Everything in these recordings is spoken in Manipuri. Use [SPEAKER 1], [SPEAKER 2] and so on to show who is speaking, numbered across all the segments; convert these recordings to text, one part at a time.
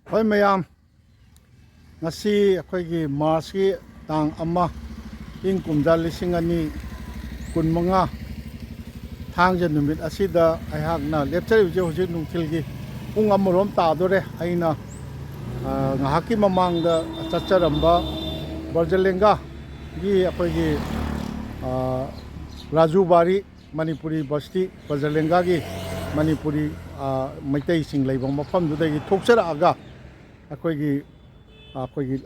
[SPEAKER 1] Hoi mayam ngasi akhoi March tang ama ing kumja lising ani kunmanga thangja numit asida aihakna lepchari je hoje nungthil gi pung amorom ta dore aina ngahaki mamangda chacharamba barjalenga gi akhoi Rajubari Manipuri Basti barjalenga gi Manipuri maitai sing leibang mafam dudagi thokchara aga अखोगी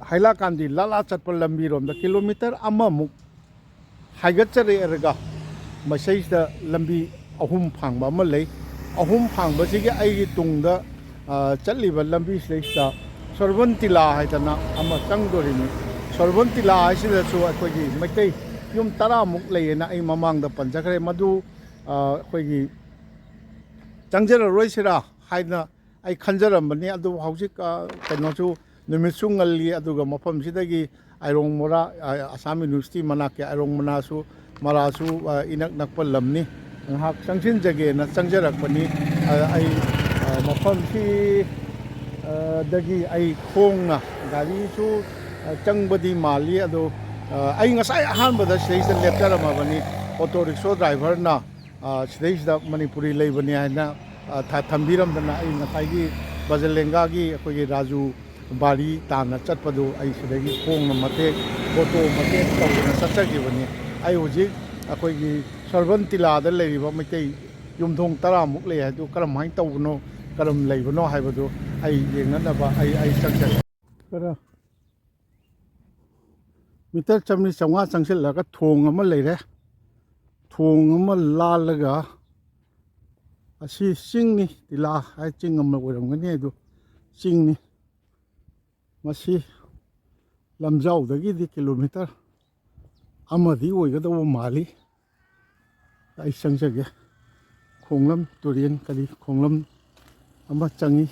[SPEAKER 1] Hailakandi लाला चटपल लंबी रोम द किलोमीटर अममुक हाइगचरे एरगा मसैदा लंबी अहुम फांगबा अमा लई अहुम फांगबसिगे आइगी तुंगद चलिबा लंबी स्लेस्ता सरबंतिला हाइदना अमा चंगदोरिनि सरबंतिला हाइसिदसु अखोगी मैतै युम 10 मुक लैयेना आई ममांगदा पंजखरे मदु अखोगी चंगजरा रोइसिरा हाइना आई खंजरमबनी अदु हौजिक कनोसु नुमिसु ngalli aduga mafam sidagi airong mora Assam University manake airong manasu marasu inak nakpal lamni hak sangsin jage na changjarak pani ai mafam si dagi ai khongna gari su changbadi mali adu ai ngasai ahanbada station leptara mabani auto rickshaw driver na stage da Manipuri leibani na thambiram dana ai ngasai bajalenga gi akoi Raju Bari tana chatpadu ai sidagi khongna mate photo mate tawna satchagibani ai hoji akoi gi Sarvantila da leiba maitai yumthong 10 muk lei hadu karam hain tawno karam leibano haibadu ai yengnaba ai changja kara meter chamni changwa changsil laga thong ama leire thong ama lalaga asi singni tila ai chingam oiramgani edu singni masi lamjau dagi di kilometer amadi oigadawa mali ai changjage khonglam turian kali khonglam ama changi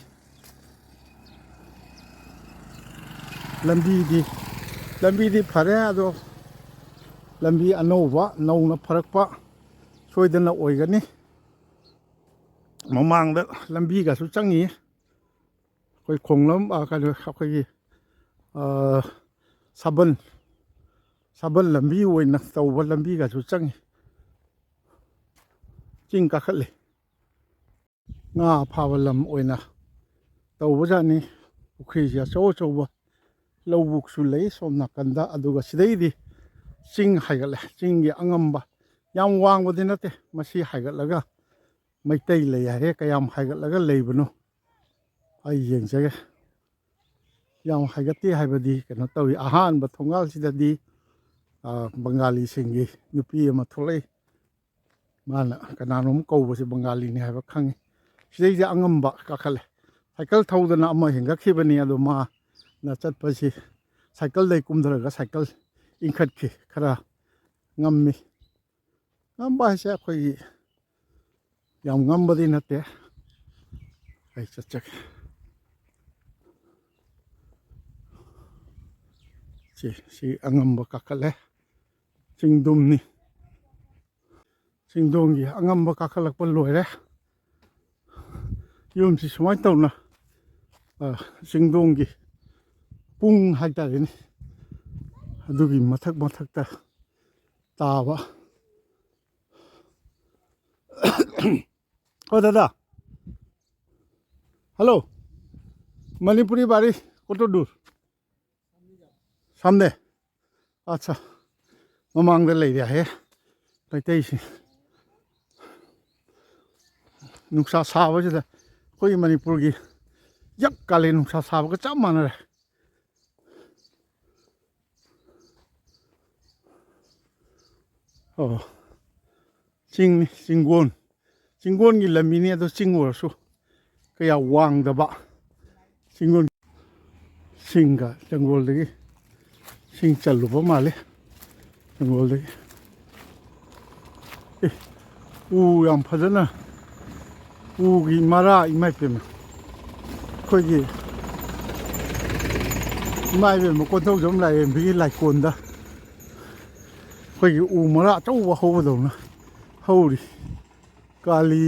[SPEAKER 1] lambi di phare ado lambi anova nauna pharakpa soidana oigani mamangda lambi ga su changi koi khonglam ka khoi saban lambi oina tawba lambi ga su changi ching ka khatle nga phawalam oina tawba jani ukhi ja choba lawbuk su lei somna kanda aduga sidai di ching haigale ching gi angamba yam wangbadi nate masi haigalaga maitai lei hare kayam haigalaga leibano ai yengjage yang haigati haibadi kano tawi ahan ba thongal sidadi Bengali singi nupi ama tholai mana kananom kawbasi Bengali ni haiba khangi sidai ja angamba kakhale cycle thaudana ama hinga khibani adu ma na chatpasi cycle dai kumdaraga cycle ingkhat ki khara ngammi ngamba se khoi yam ngambadi nate ai chachak si angamba kakale singdumni singdongi angamba kakalak pa loire yum si sumai tawna singdongi pung haitari ni adugi mathak ta taba oh dada hello Manipuri bari koto dur samne acha mamangda leide he taitai si nuksa sawa jada koi Manipur gi yak kale nuksa sawa ka cham manare oh chinggon gi lamini ado chingor su kaya wang da ba chinggon singa jangol degi sing chalu ba male jangol degi yam phajana gi mara imai pe khoi gi mai be mo kon thau jom lai bi lai kon da khoi gi mara chau ba ho ba dong na hori kali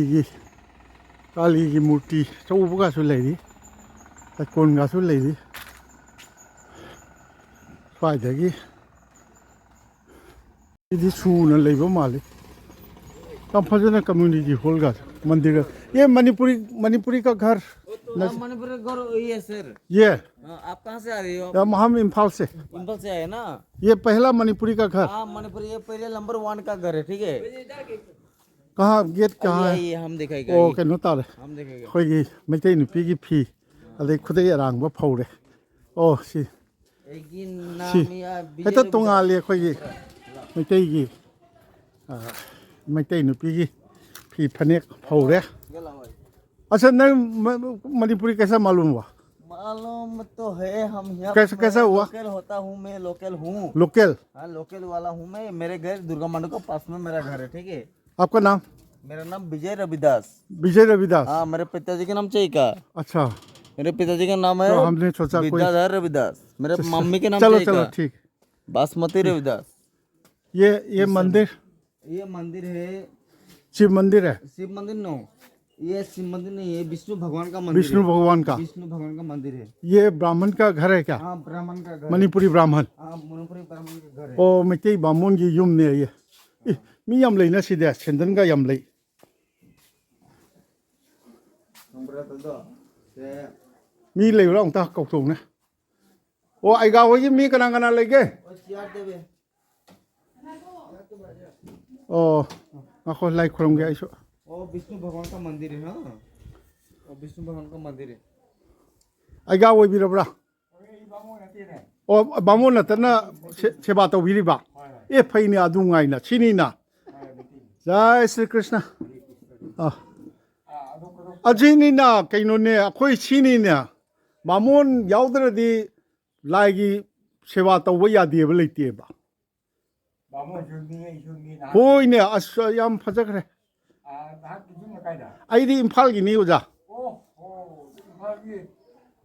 [SPEAKER 1] gi murti chau ba ga su lai di แต่คนกาสุเลยดิฝ่ายเด็กที่ชูนั่นเลยประมาณเลยตามพัฒนาคอมมูนิตี้ฮอลกันमंदिर ये मणिपुरी का घर
[SPEAKER 2] मणिपुर का घर ये है सर।
[SPEAKER 1] ये
[SPEAKER 2] आप कहाँ से आ रही हो?
[SPEAKER 1] हम इम्फाल से
[SPEAKER 2] इम्फाल से आए ना?
[SPEAKER 1] ये पहला मणिपुरी का घर
[SPEAKER 2] हाँ मणिपुर ये पहले नंबर 1 का घर है, ठीक है?
[SPEAKER 1] कहाँ गेट कहाँ है
[SPEAKER 2] ये हम दिखाएगा।
[SPEAKER 1] ओ के नो ताले
[SPEAKER 2] हम दिखाएगा।
[SPEAKER 1] कोई कीไม่ใช่หนูพี่พี่อะไรखुद ही आरामว่าเผาเลยโอ้สิ
[SPEAKER 2] एक ही नाम
[SPEAKER 1] สิ
[SPEAKER 2] या
[SPEAKER 1] ไอ้ตัวตรงอาเลยค่อยกี่ไม่ใช่กี่ไม่ใช่หนูพี่พเนกเผาเลยअच्छा नहीं मणिपुरी कैसा मालूम हुआ
[SPEAKER 2] मालूम तो है हम यहाँ
[SPEAKER 1] कैसा हुआ
[SPEAKER 2] लोकल होता हूँ मैं, लोकल हूँ।
[SPEAKER 1] लोकल
[SPEAKER 2] हाँ लोकल वाला हूँ मैं। मेरे घर दुर्गा मंडल के पास में मेरा घर है, ठीक है?
[SPEAKER 1] आपका नाम
[SPEAKER 2] मेरा नाम विजय रविदास।
[SPEAKER 1] विजय रविदास
[SPEAKER 2] हाँ मेरे पिताजी का नाम चेका।
[SPEAKER 1] अच्छा
[SPEAKER 2] मेरे पिताजी का नाम है
[SPEAKER 1] तो हमने सोचा कोई
[SPEAKER 2] विद्याधर रविदास। मेरे मम्मी के नाम
[SPEAKER 1] चलो
[SPEAKER 2] चेका।
[SPEAKER 1] चलो ठीक
[SPEAKER 2] बासमती रविदास।
[SPEAKER 1] ये मंदिर
[SPEAKER 2] ये मंदिर है
[SPEAKER 1] शिव मंदिर है
[SPEAKER 2] शिव मंदिर। नो ये शिव मंदिर नहीं है, विष्णु भगवान का मंदिर
[SPEAKER 1] विष्णु
[SPEAKER 2] है।
[SPEAKER 1] भगवान का
[SPEAKER 2] विष्णु भगवान का मंदिर है।
[SPEAKER 1] ये ब्राह्मण का घर है क्या
[SPEAKER 2] हाँ ब्राह्मण का घर।
[SPEAKER 1] मणिपुरी ब्राह्मण
[SPEAKER 2] हाँ मणिपुरी ब्राह्मण का घर है।
[SPEAKER 1] ओ मैं कई बामोन की युम ने ये मी यम ले ना सीधे चंदन का यम ले मी ले रहा हूँ ता कौन सा ना ओ आएगा वो ये मी कना लेके ओ आखो लाइक करूँगा ऐसा
[SPEAKER 2] वो विष्णु भगवान का मंदिर है। हाँ वो विष्णु भगवान का मंदिर है।
[SPEAKER 1] आएगा वो भी रबड़ा ओ बामोन ना तना सेवा तो भी रिबा ये फैन आदुंगा ना चीनी ना जय श्री कृष्ण अजीनी ना कहीं ने कोई चीनी ना बामोन याउदर दी लाएगी सेवा तो वो याद ये बोलती है बा कोई ने याम फजक रहे आईडी इम्फाल की नहीं ओजा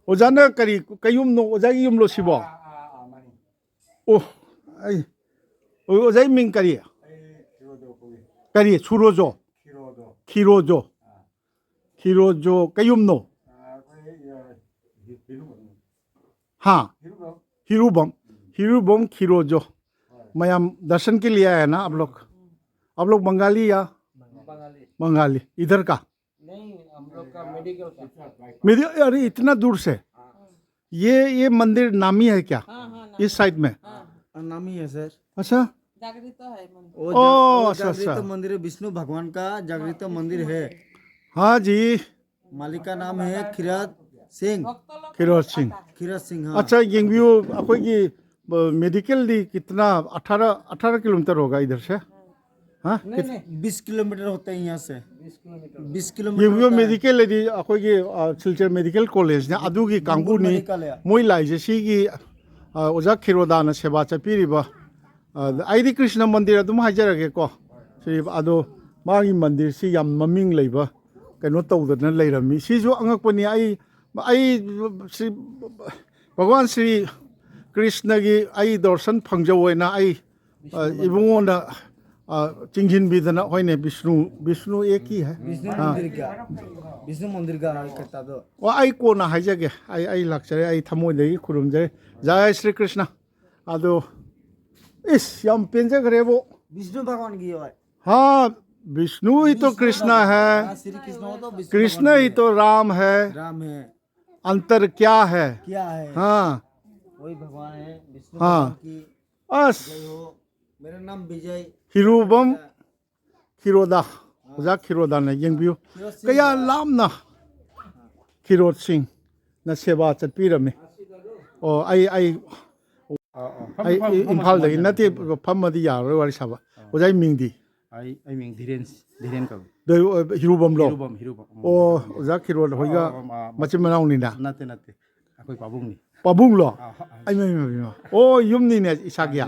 [SPEAKER 1] ओजा ने करी कयुम नो ओजा की युम लो सिबो ओ आई ओजा मिंग करी सुरोजो खीरोजो कयुम नो हाँ हिरुबम खीरोजो मैम दर्शन के लिए आया ना आप लोग बंगाली या बंगाली इधर का
[SPEAKER 2] नहीं हम लोग का मेडिकल का।
[SPEAKER 1] अरे इतना दूर से ये मंदिर नामी है क्या इस साइड में
[SPEAKER 2] नामी है सर।
[SPEAKER 1] अच्छा
[SPEAKER 2] जागृत है मंदिर।
[SPEAKER 1] ओ अच्छा
[SPEAKER 2] जागृत मंदिर है, विष्णु भगवान का जागृत मंदिर है।
[SPEAKER 1] हाँ जी
[SPEAKER 2] मालिक का नाम है खिरात सिंह।
[SPEAKER 1] खीरत सिंह
[SPEAKER 2] हाँ।
[SPEAKER 1] अच्छा यंगव्यू कोई की मेडिकल दी कितना 18 किलोमीटर होगा इधर से हाँ
[SPEAKER 2] 20 किलोमीटर होता है यहाँ से। 20 किलोमीटर
[SPEAKER 1] यंगव्यू मेडिकल दी कोई की सिलचर मेडिकल कॉलेज ने अदू की कांगू ने मोई लाइजे सी की ओजा खीरोदान सेवा चपीरिबा आईडी कृष्ण मंदिर अदुम हाइजरगे को सिरिब अदो मागी मंदिर सी याम ममिंग लेबा कनो तौदन लेरमी सिजु अंगकपनि आई श्री भगवान श्री कृष्ण की आई दर्शन फंगजोना आई इबुंगोना चिंजिन बिदना होइने विष्णु एक ही है
[SPEAKER 2] विष्णु मंदिर का कहता दो
[SPEAKER 1] वो आई कोना हाइजगे आई लाक्चरे आई थमोदे खुरुमजे जय श्री कृष्ण अदो इस यम पेंजे करे वो
[SPEAKER 2] विष्णु भगवान की है।
[SPEAKER 1] हाँ विष्णु ही तो कृष्ण है
[SPEAKER 2] श्री कृष्ण हो तो विष्णु
[SPEAKER 1] कृष्ण ही तो राम है अंतर क्या है हाँ
[SPEAKER 2] वही भगवान है विष्णु
[SPEAKER 1] हाँ
[SPEAKER 2] भगवान की
[SPEAKER 1] बस
[SPEAKER 2] जय हो। मेरा नाम विजय
[SPEAKER 1] हिरुबम खीरोदा ओजा खीरोदा ने यंगबियो कया लाम ना खीरोद सिंह न सेवा चपीरमे ओ आई इम्फाल दगी नते फमदी यारो वारी साबा ओजा मिंगदी
[SPEAKER 3] आई मिंग धीरेन का
[SPEAKER 1] दो हिरुबम लो
[SPEAKER 3] हिरुबम
[SPEAKER 1] ओ ओजा खीरोद होइगा मचिम मनाउनी ना
[SPEAKER 3] नते अखोई पाबुंगनी
[SPEAKER 1] पाबुंग लो आई मे ओ युमनी ने इसागिया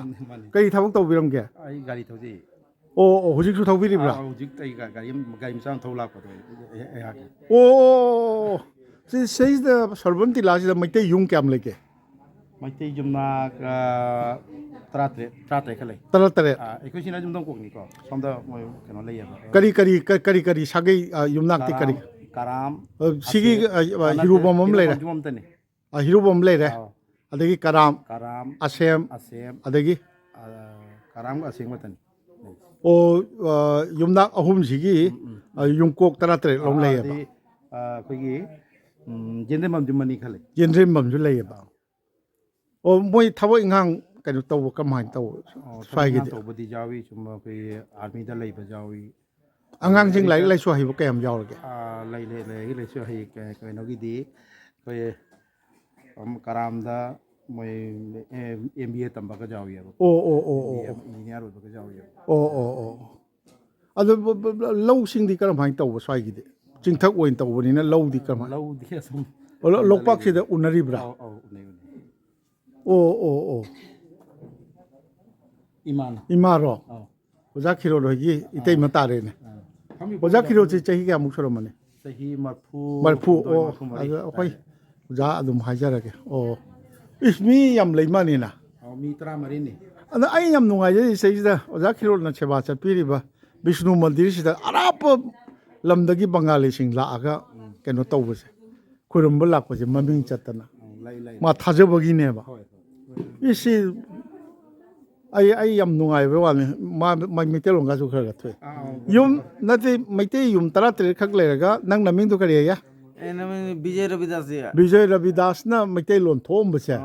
[SPEAKER 1] कई थाबक तौबिरमगे
[SPEAKER 3] आई गाड़ी थौजी
[SPEAKER 1] ओ हुजिकसु थौबिरिब्रा
[SPEAKER 3] हुजिक तै गाड़ी मचाम थौला पदो
[SPEAKER 1] ओ सेइस द सरबंती लाजिदा मैते युम क्याम लेके
[SPEAKER 3] मैते जुमना त्रात्रे खले
[SPEAKER 1] तरतरे
[SPEAKER 3] एकोसिना जुम दं कोकनी को समदा मोय केनो लैया
[SPEAKER 1] करी सागै युमनाक्ति करी
[SPEAKER 3] काराम
[SPEAKER 1] सिगी हिरुबम लेरा
[SPEAKER 3] जुमम तने
[SPEAKER 1] ꯍꯤꯔꯨꯕꯝ ꯂꯩꯔꯦ ꯑꯗꯒꯤ ꯀꯔꯥꯝ
[SPEAKER 3] ꯀꯔꯥꯝ
[SPEAKER 1] ꯑꯁꯦꯝ
[SPEAKER 3] ꯑꯁꯦꯝ
[SPEAKER 1] ꯑꯗꯒꯤ
[SPEAKER 3] ꯀꯔꯥꯝꯒ ꯑꯁꯦꯝ ꯈꯛꯇꯅꯤ
[SPEAKER 1] ꯑꯣ ꯌꯨꯝꯅꯥꯛ ꯑꯍꯨꯝꯁꯤꯒꯤ ꯌꯨꯝꯀꯣꯛ 13 ꯂꯣꯝ ꯂꯩꯌꯦꯕ
[SPEAKER 3] ꯑꯩꯈꯣꯏꯒꯤ ꯌꯦꯟꯗꯦꯝꯕꯝꯗꯤ ꯃꯅꯤ ꯈꯜꯂꯦ
[SPEAKER 1] ꯌꯦꯟꯗ꯭ꯔꯦꯝꯕꯝꯁꯨ ꯂꯩꯌꯦꯕ ꯑꯣ ꯃꯣꯏ ꯊꯕꯛ ꯏꯪꯈꯥꯡ ꯀꯩꯅꯣ ꯇꯧꯕ ꯀꯃꯥꯏꯅ ꯇꯧꯕ
[SPEAKER 3] ꯊꯕꯛ ꯏꯪꯈꯥꯡ
[SPEAKER 1] ꯁ꯭ꯋꯥꯏꯒꯤꯗꯤ
[SPEAKER 3] ꯇꯧꯕꯗꯤ ꯌꯥꯎꯏ ꯁꯨꯝ ꯑꯩꯈꯣꯏꯒꯤ ꯑꯥꯔꯃꯤꯗ ꯂꯩꯕ ꯌꯥꯎꯏ
[SPEAKER 1] ꯑꯉꯥꯡꯁꯤꯡ ꯂꯥꯏꯔꯤꯛ ꯂꯥꯏꯁꯨ ꯍꯩꯕ ꯀꯌꯥꯝ ꯌꯥꯎꯔꯒꯦ
[SPEAKER 3] ꯂꯩ ꯂꯩꯁꯨ ꯍꯩ ꯀꯩꯅꯣꯒꯤꯗꯤ ꯑꯩꯈꯣꯏ ꯀꯔꯥꯝꯗ ꯃꯣꯏ ꯑꯦꯝ ꯕꯤ ꯑꯦ ꯇꯝꯕꯒ ꯌꯥꯎꯏꯑꯕ
[SPEAKER 1] ꯑꯣ ꯑꯣ ꯑꯣ ꯑꯣ
[SPEAKER 3] ꯏꯟꯖꯤꯅꯤꯌꯥꯔ ꯑꯣꯏꯕꯒ ꯌꯥꯎꯏꯑꯕ
[SPEAKER 1] ꯑꯣ ꯑꯣ ꯑꯣ ꯑꯗꯨ ꯂꯧꯁꯤꯡꯗꯤ ꯀꯔꯝꯍꯥꯏꯅ ꯇꯧꯕ ꯁ꯭ꯋꯥꯏꯒꯤꯗꯤ ꯆꯤꯡꯊꯛ ꯑꯣꯏꯅ ꯇꯧꯕꯅꯤꯅ ꯂꯧꯗꯤ ꯀꯔꯝꯍꯥꯏꯅ
[SPEAKER 3] ꯂꯧꯗꯤ ꯑꯁꯨꯝ
[SPEAKER 1] ꯂꯣꯛꯄꯥꯛꯁꯤꯗ ꯎꯅꯔꯤꯕ꯭ꯔꯥ
[SPEAKER 3] ꯑꯧ ꯎꯅꯩ
[SPEAKER 1] ꯑꯣ ꯑꯣ ꯑꯣ
[SPEAKER 3] ꯏꯃꯥꯅ
[SPEAKER 1] ꯏꯃꯥꯔꯣ
[SPEAKER 3] ꯑꯧ
[SPEAKER 1] ꯑꯣꯖꯥ ꯈꯤꯔꯣꯠ ꯍꯣꯏꯒꯤ ꯏꯇꯩꯃ ꯇꯥꯔꯦꯅꯦ
[SPEAKER 3] ꯈꯪꯕꯤꯕ꯭ꯔꯣ
[SPEAKER 1] ꯑꯣꯖꯥ ꯈꯤꯔꯣꯠꯁꯤ ꯆꯍꯤ ꯀꯌꯥꯃꯨꯛ ꯁꯨꯔꯝꯃꯅꯤ
[SPEAKER 3] ꯆꯍꯤ
[SPEAKER 1] ꯃꯔꯐꯨ ꯑꯣ
[SPEAKER 3] ꯃꯔꯤ
[SPEAKER 1] ꯑꯗꯨ ꯑꯩꯈꯣꯏ ꯑꯣꯖꯥ ꯑꯗꯨꯝ ꯍꯥꯏꯖꯔꯒꯦ ꯑꯣ ꯏꯁ ꯃꯤ ꯌꯥꯝ ꯂꯩ ꯃꯥꯅꯤꯅ
[SPEAKER 3] ꯃꯤ 14ꯅꯤ
[SPEAKER 1] ꯑꯗ ꯑꯩ ꯌꯥꯝ ꯅꯨꯡꯉꯥꯏꯖꯩ ꯁꯤꯗꯩꯁꯤꯗ ꯑꯣꯖꯥ ꯈꯤꯔꯣꯠꯅ ꯁꯦꯕꯥ ꯆꯠꯄꯤꯔꯤꯕ ꯕꯤꯁꯅꯨ ꯃꯟꯗꯤꯔꯁꯤꯗ ꯑꯔꯥꯞꯄ ꯂꯝꯗꯒꯤ ꯕꯪꯒꯥꯂꯤꯁꯤꯡ ꯂꯥꯛꯑꯒ ꯀꯩꯅꯣ ꯇꯧꯕꯁꯦ ꯈꯨꯔꯨꯝꯕ ꯂꯥꯛꯄꯁꯦ ꯃꯃꯤꯡ ꯆꯠꯇꯅ
[SPEAKER 3] ꯂꯩ
[SPEAKER 1] ꯃꯥ ꯊꯥꯖꯕꯒꯤꯅꯦꯕ
[SPEAKER 3] ꯍꯣꯏ
[SPEAKER 1] ꯏꯁꯤ ꯑꯩ ꯌꯥꯝ ꯅꯨꯡꯉꯥꯏꯕ ꯋꯥꯅꯤ ꯃꯥ ꯃꯩꯇꯩꯂꯣꯟꯒꯁꯨ ꯈꯔ ꯊꯣꯛꯑꯦ ꯌꯨꯝ ꯅꯠꯇꯦ ꯃꯩꯇꯩ ꯌꯨꯝ 13 ꯈꯛ ꯂꯩꯔꯒ ꯅꯪ ꯅꯃꯤꯡꯗꯣ ꯀꯔꯤ ꯑయ్ꯌꯥ
[SPEAKER 2] विजय रविदास जी
[SPEAKER 1] ꯕꯤꯖय ꯔꯕꯤꯗꯥꯁꯅ ꯃꯩꯇꯩꯂꯣꯟ ꯊꯣꯛꯑꯝꯕꯁꯦ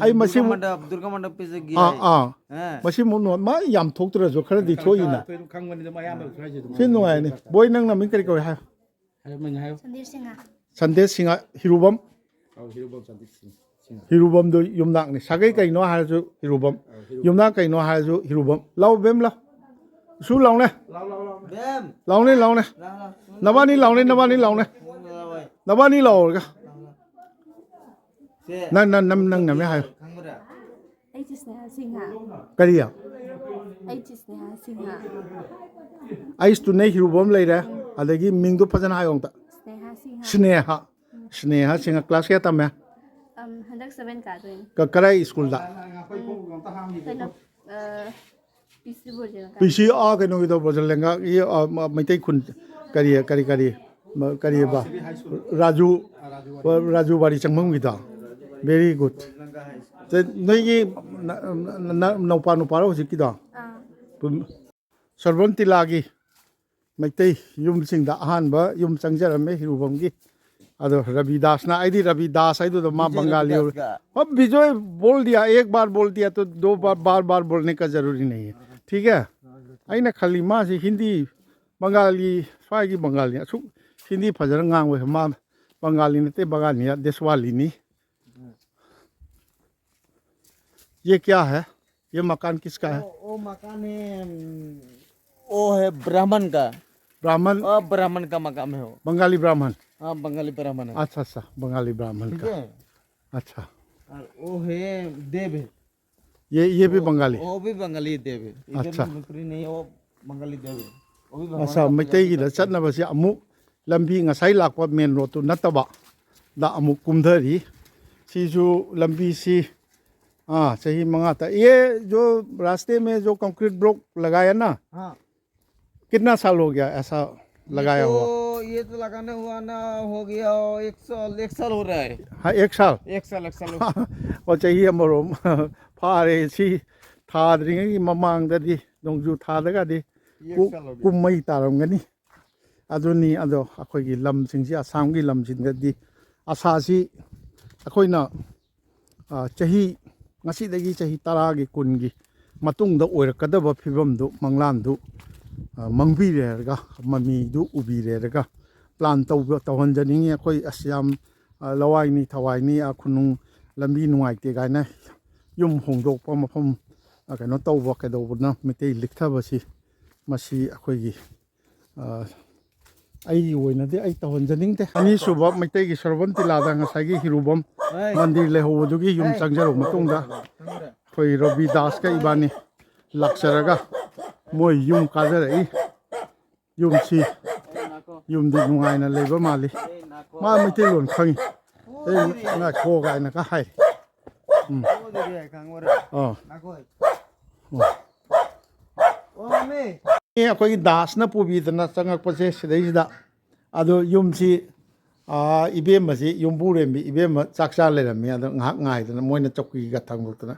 [SPEAKER 1] ꯑꯩ ꯃꯁꯤꯃꯨꯛ
[SPEAKER 2] दुर्गा मंडप पे से गिरा है
[SPEAKER 1] ꯃꯁꯤꯃꯨꯛ ꯃꯥ ꯌꯥꯝ ꯊꯣꯛꯇ꯭ꯔꯁꯨ ꯈꯔꯗꯤ ꯊꯣꯛꯏꯅ
[SPEAKER 3] ꯑꯩꯈꯣꯏ ꯈꯪꯕꯅꯤꯗ ꯑꯌꯥꯝꯕ ꯁ꯭ꯋꯥꯏꯁꯦ ꯑꯗꯨꯝ
[SPEAKER 1] ꯁꯤ ꯅꯨꯡꯉꯥꯏꯅꯤ ꯕꯣꯏ ꯅꯪ ꯅꯃꯤꯡ ꯀꯔꯤ ꯀꯧꯏ ꯍꯥꯏꯌꯣ
[SPEAKER 3] ꯍꯥꯏꯌꯣ
[SPEAKER 4] संदीप सिंह
[SPEAKER 1] ꯁꯟꯗꯦꯁ ꯁꯤꯡꯍ ꯍꯤꯔꯨꯕꯝ
[SPEAKER 3] ꯍꯤꯔꯨꯕꯝ ꯆꯥꯟꯗꯤꯛ
[SPEAKER 1] ꯍꯤꯔꯨꯕꯝꯗꯣ ꯌꯨꯝꯅꯥꯛꯅꯤ ꯁꯥꯒꯩ ꯀꯩꯅꯣ ꯍꯥꯏꯔꯁꯨ ꯍꯤꯔꯨꯕꯝ ꯌꯨꯝꯅꯥꯛ ꯀꯩꯅꯣ ꯍꯥꯏꯔꯁꯨ ꯍꯤꯔꯨꯕꯝ ꯂꯥꯎ ꯕꯦꯝ ꯂꯥꯎ ꯁꯨ ꯂꯥꯎꯅꯦ
[SPEAKER 2] बैम
[SPEAKER 1] ꯂꯥꯎꯅꯦ ꯂꯥꯎꯅꯦ ꯅꯕꯥꯅꯤ ꯂꯥꯎꯅꯦ नबानी लाउने नबानी लाओगा नंग नमे हायो
[SPEAKER 4] एच स्नेहा सिंहा
[SPEAKER 1] करिया
[SPEAKER 4] एच स्नेहा सिंहा
[SPEAKER 1] आइस तु ने हिरुबम लेरे अदगी मिंगदु फजन हायो ता
[SPEAKER 4] स्नेहा सिंहा
[SPEAKER 1] स्नेहा स्नेहा सिंह क्लास क्या तमे
[SPEAKER 4] हंडक 7 का दोइन
[SPEAKER 1] कराई स्कूल दा
[SPEAKER 4] कनो पीसी बोजे
[SPEAKER 1] पीसी आ कनो गिदो बजलेंगा ये मैतै खुन करिया करी करी करिए बा राजू राजू बाड़ी चंगमम गिदा वेरी गुड ते नोगी नौपा नुपारो हजिकिदा सर्वन तिलागी मैतै युम सिंगदा अहानबा युम चंगजरमे हिरुबमगी अदो रविदासना आईदी रविदास आईदो मा बंगाली अब विजय बोल दिया एक बार बोल दिया तो 2 बार बार बोलने का जरूरी नहीं है ठीक है अइना खाली मा से हिंदी बंगाली स्वागी बंगाली असु हिंदी फजर ngang वे मा बंगाली नते बंगालिया देशवाली नी ये क्या है ये मकान किसका है
[SPEAKER 2] वो मकान है वो है ब्राह्मण का
[SPEAKER 1] ब्राह्मण
[SPEAKER 2] ब्राह्मण का मकान है वो
[SPEAKER 1] बंगाली ब्राह्मण
[SPEAKER 2] हाँ बंगाली ब्राह्मण है
[SPEAKER 1] अच्छा अच्छा बंगाली ब्राह्मण
[SPEAKER 2] ठीक
[SPEAKER 1] का
[SPEAKER 2] है
[SPEAKER 1] अच्छा
[SPEAKER 2] और वो है देव है
[SPEAKER 1] ये भी बंगाली
[SPEAKER 2] वो भी बंगाली देव है इधर
[SPEAKER 1] अच्छा।
[SPEAKER 2] मुसरी नहीं वो बंगाली देव है वो भी
[SPEAKER 1] अच्छा मैतैगी चटनबसे अमुक लंबी ngасai lakpa मेन रोड तो नतबा दा अमुक कुमधरी सीजु लंबी सी सही मंगा था ये जो रास्ते में जो कंक्रीट ब्लॉक लगाया ना
[SPEAKER 2] हाँ
[SPEAKER 1] कितना साल हो गया ऐसा लगाया हुआ
[SPEAKER 2] ये तो लगाने हुआ ना हो गया 1 साल हो रहा है
[SPEAKER 1] हाँ 1 साल
[SPEAKER 2] 1 साल
[SPEAKER 1] और चाहिए मरोम फारे सी थाद्रिंगी ममांगददी नोंजु थादगादी
[SPEAKER 2] 1 साल हो गया
[SPEAKER 1] कुमई तारमगनी अदुनी अदो अखोगी लमसिंगसी आसामगी लमसिंगददी आसासी अखोइना चाही ngasiदगी चाही 10 gi 10 gi matungda oirakadaba phibamdu manglandu mangbirega mamidu ubirega plan tawhanjaningi akhoi asyam lawaini thawaini akhunung lambi nuaite gaina yum hongdokpa mafam kaino tawba kedobna mitei likthabasi masi akhoigi ai oinade ai tawhanjaningte ani suba mitei gi sarvanti lada ngasagi hirubam मंदिर ले होदुगी युम चंगजरो मतुंगा खोई रविदास का इबानी लक्सरगा मोय युम काजरई युम सी युम दि नुगाइना लेबा माली मा मिते लोन खंगी ए ना खो गाइना का हाय ए अखोई दासना पुबीदना चंगक पसे सिदैदा अदो युम सी 이베ꯝ ꯑꯁꯤ ꯌꯨꯝꯕꯨꯔꯦꯝꯕꯤ ꯏꯕꯦꯝ ꯆꯥꯛ ꯆꯥ ꯂꯩꯔꯝꯃꯤ ꯑꯗꯣ ꯉꯥꯏꯍꯥꯛ ꯉꯥꯏꯗꯅ ꯃꯣꯏꯅ ꯆꯧꯀꯤꯒ ꯊꯥꯡꯗꯣꯛꯇꯅ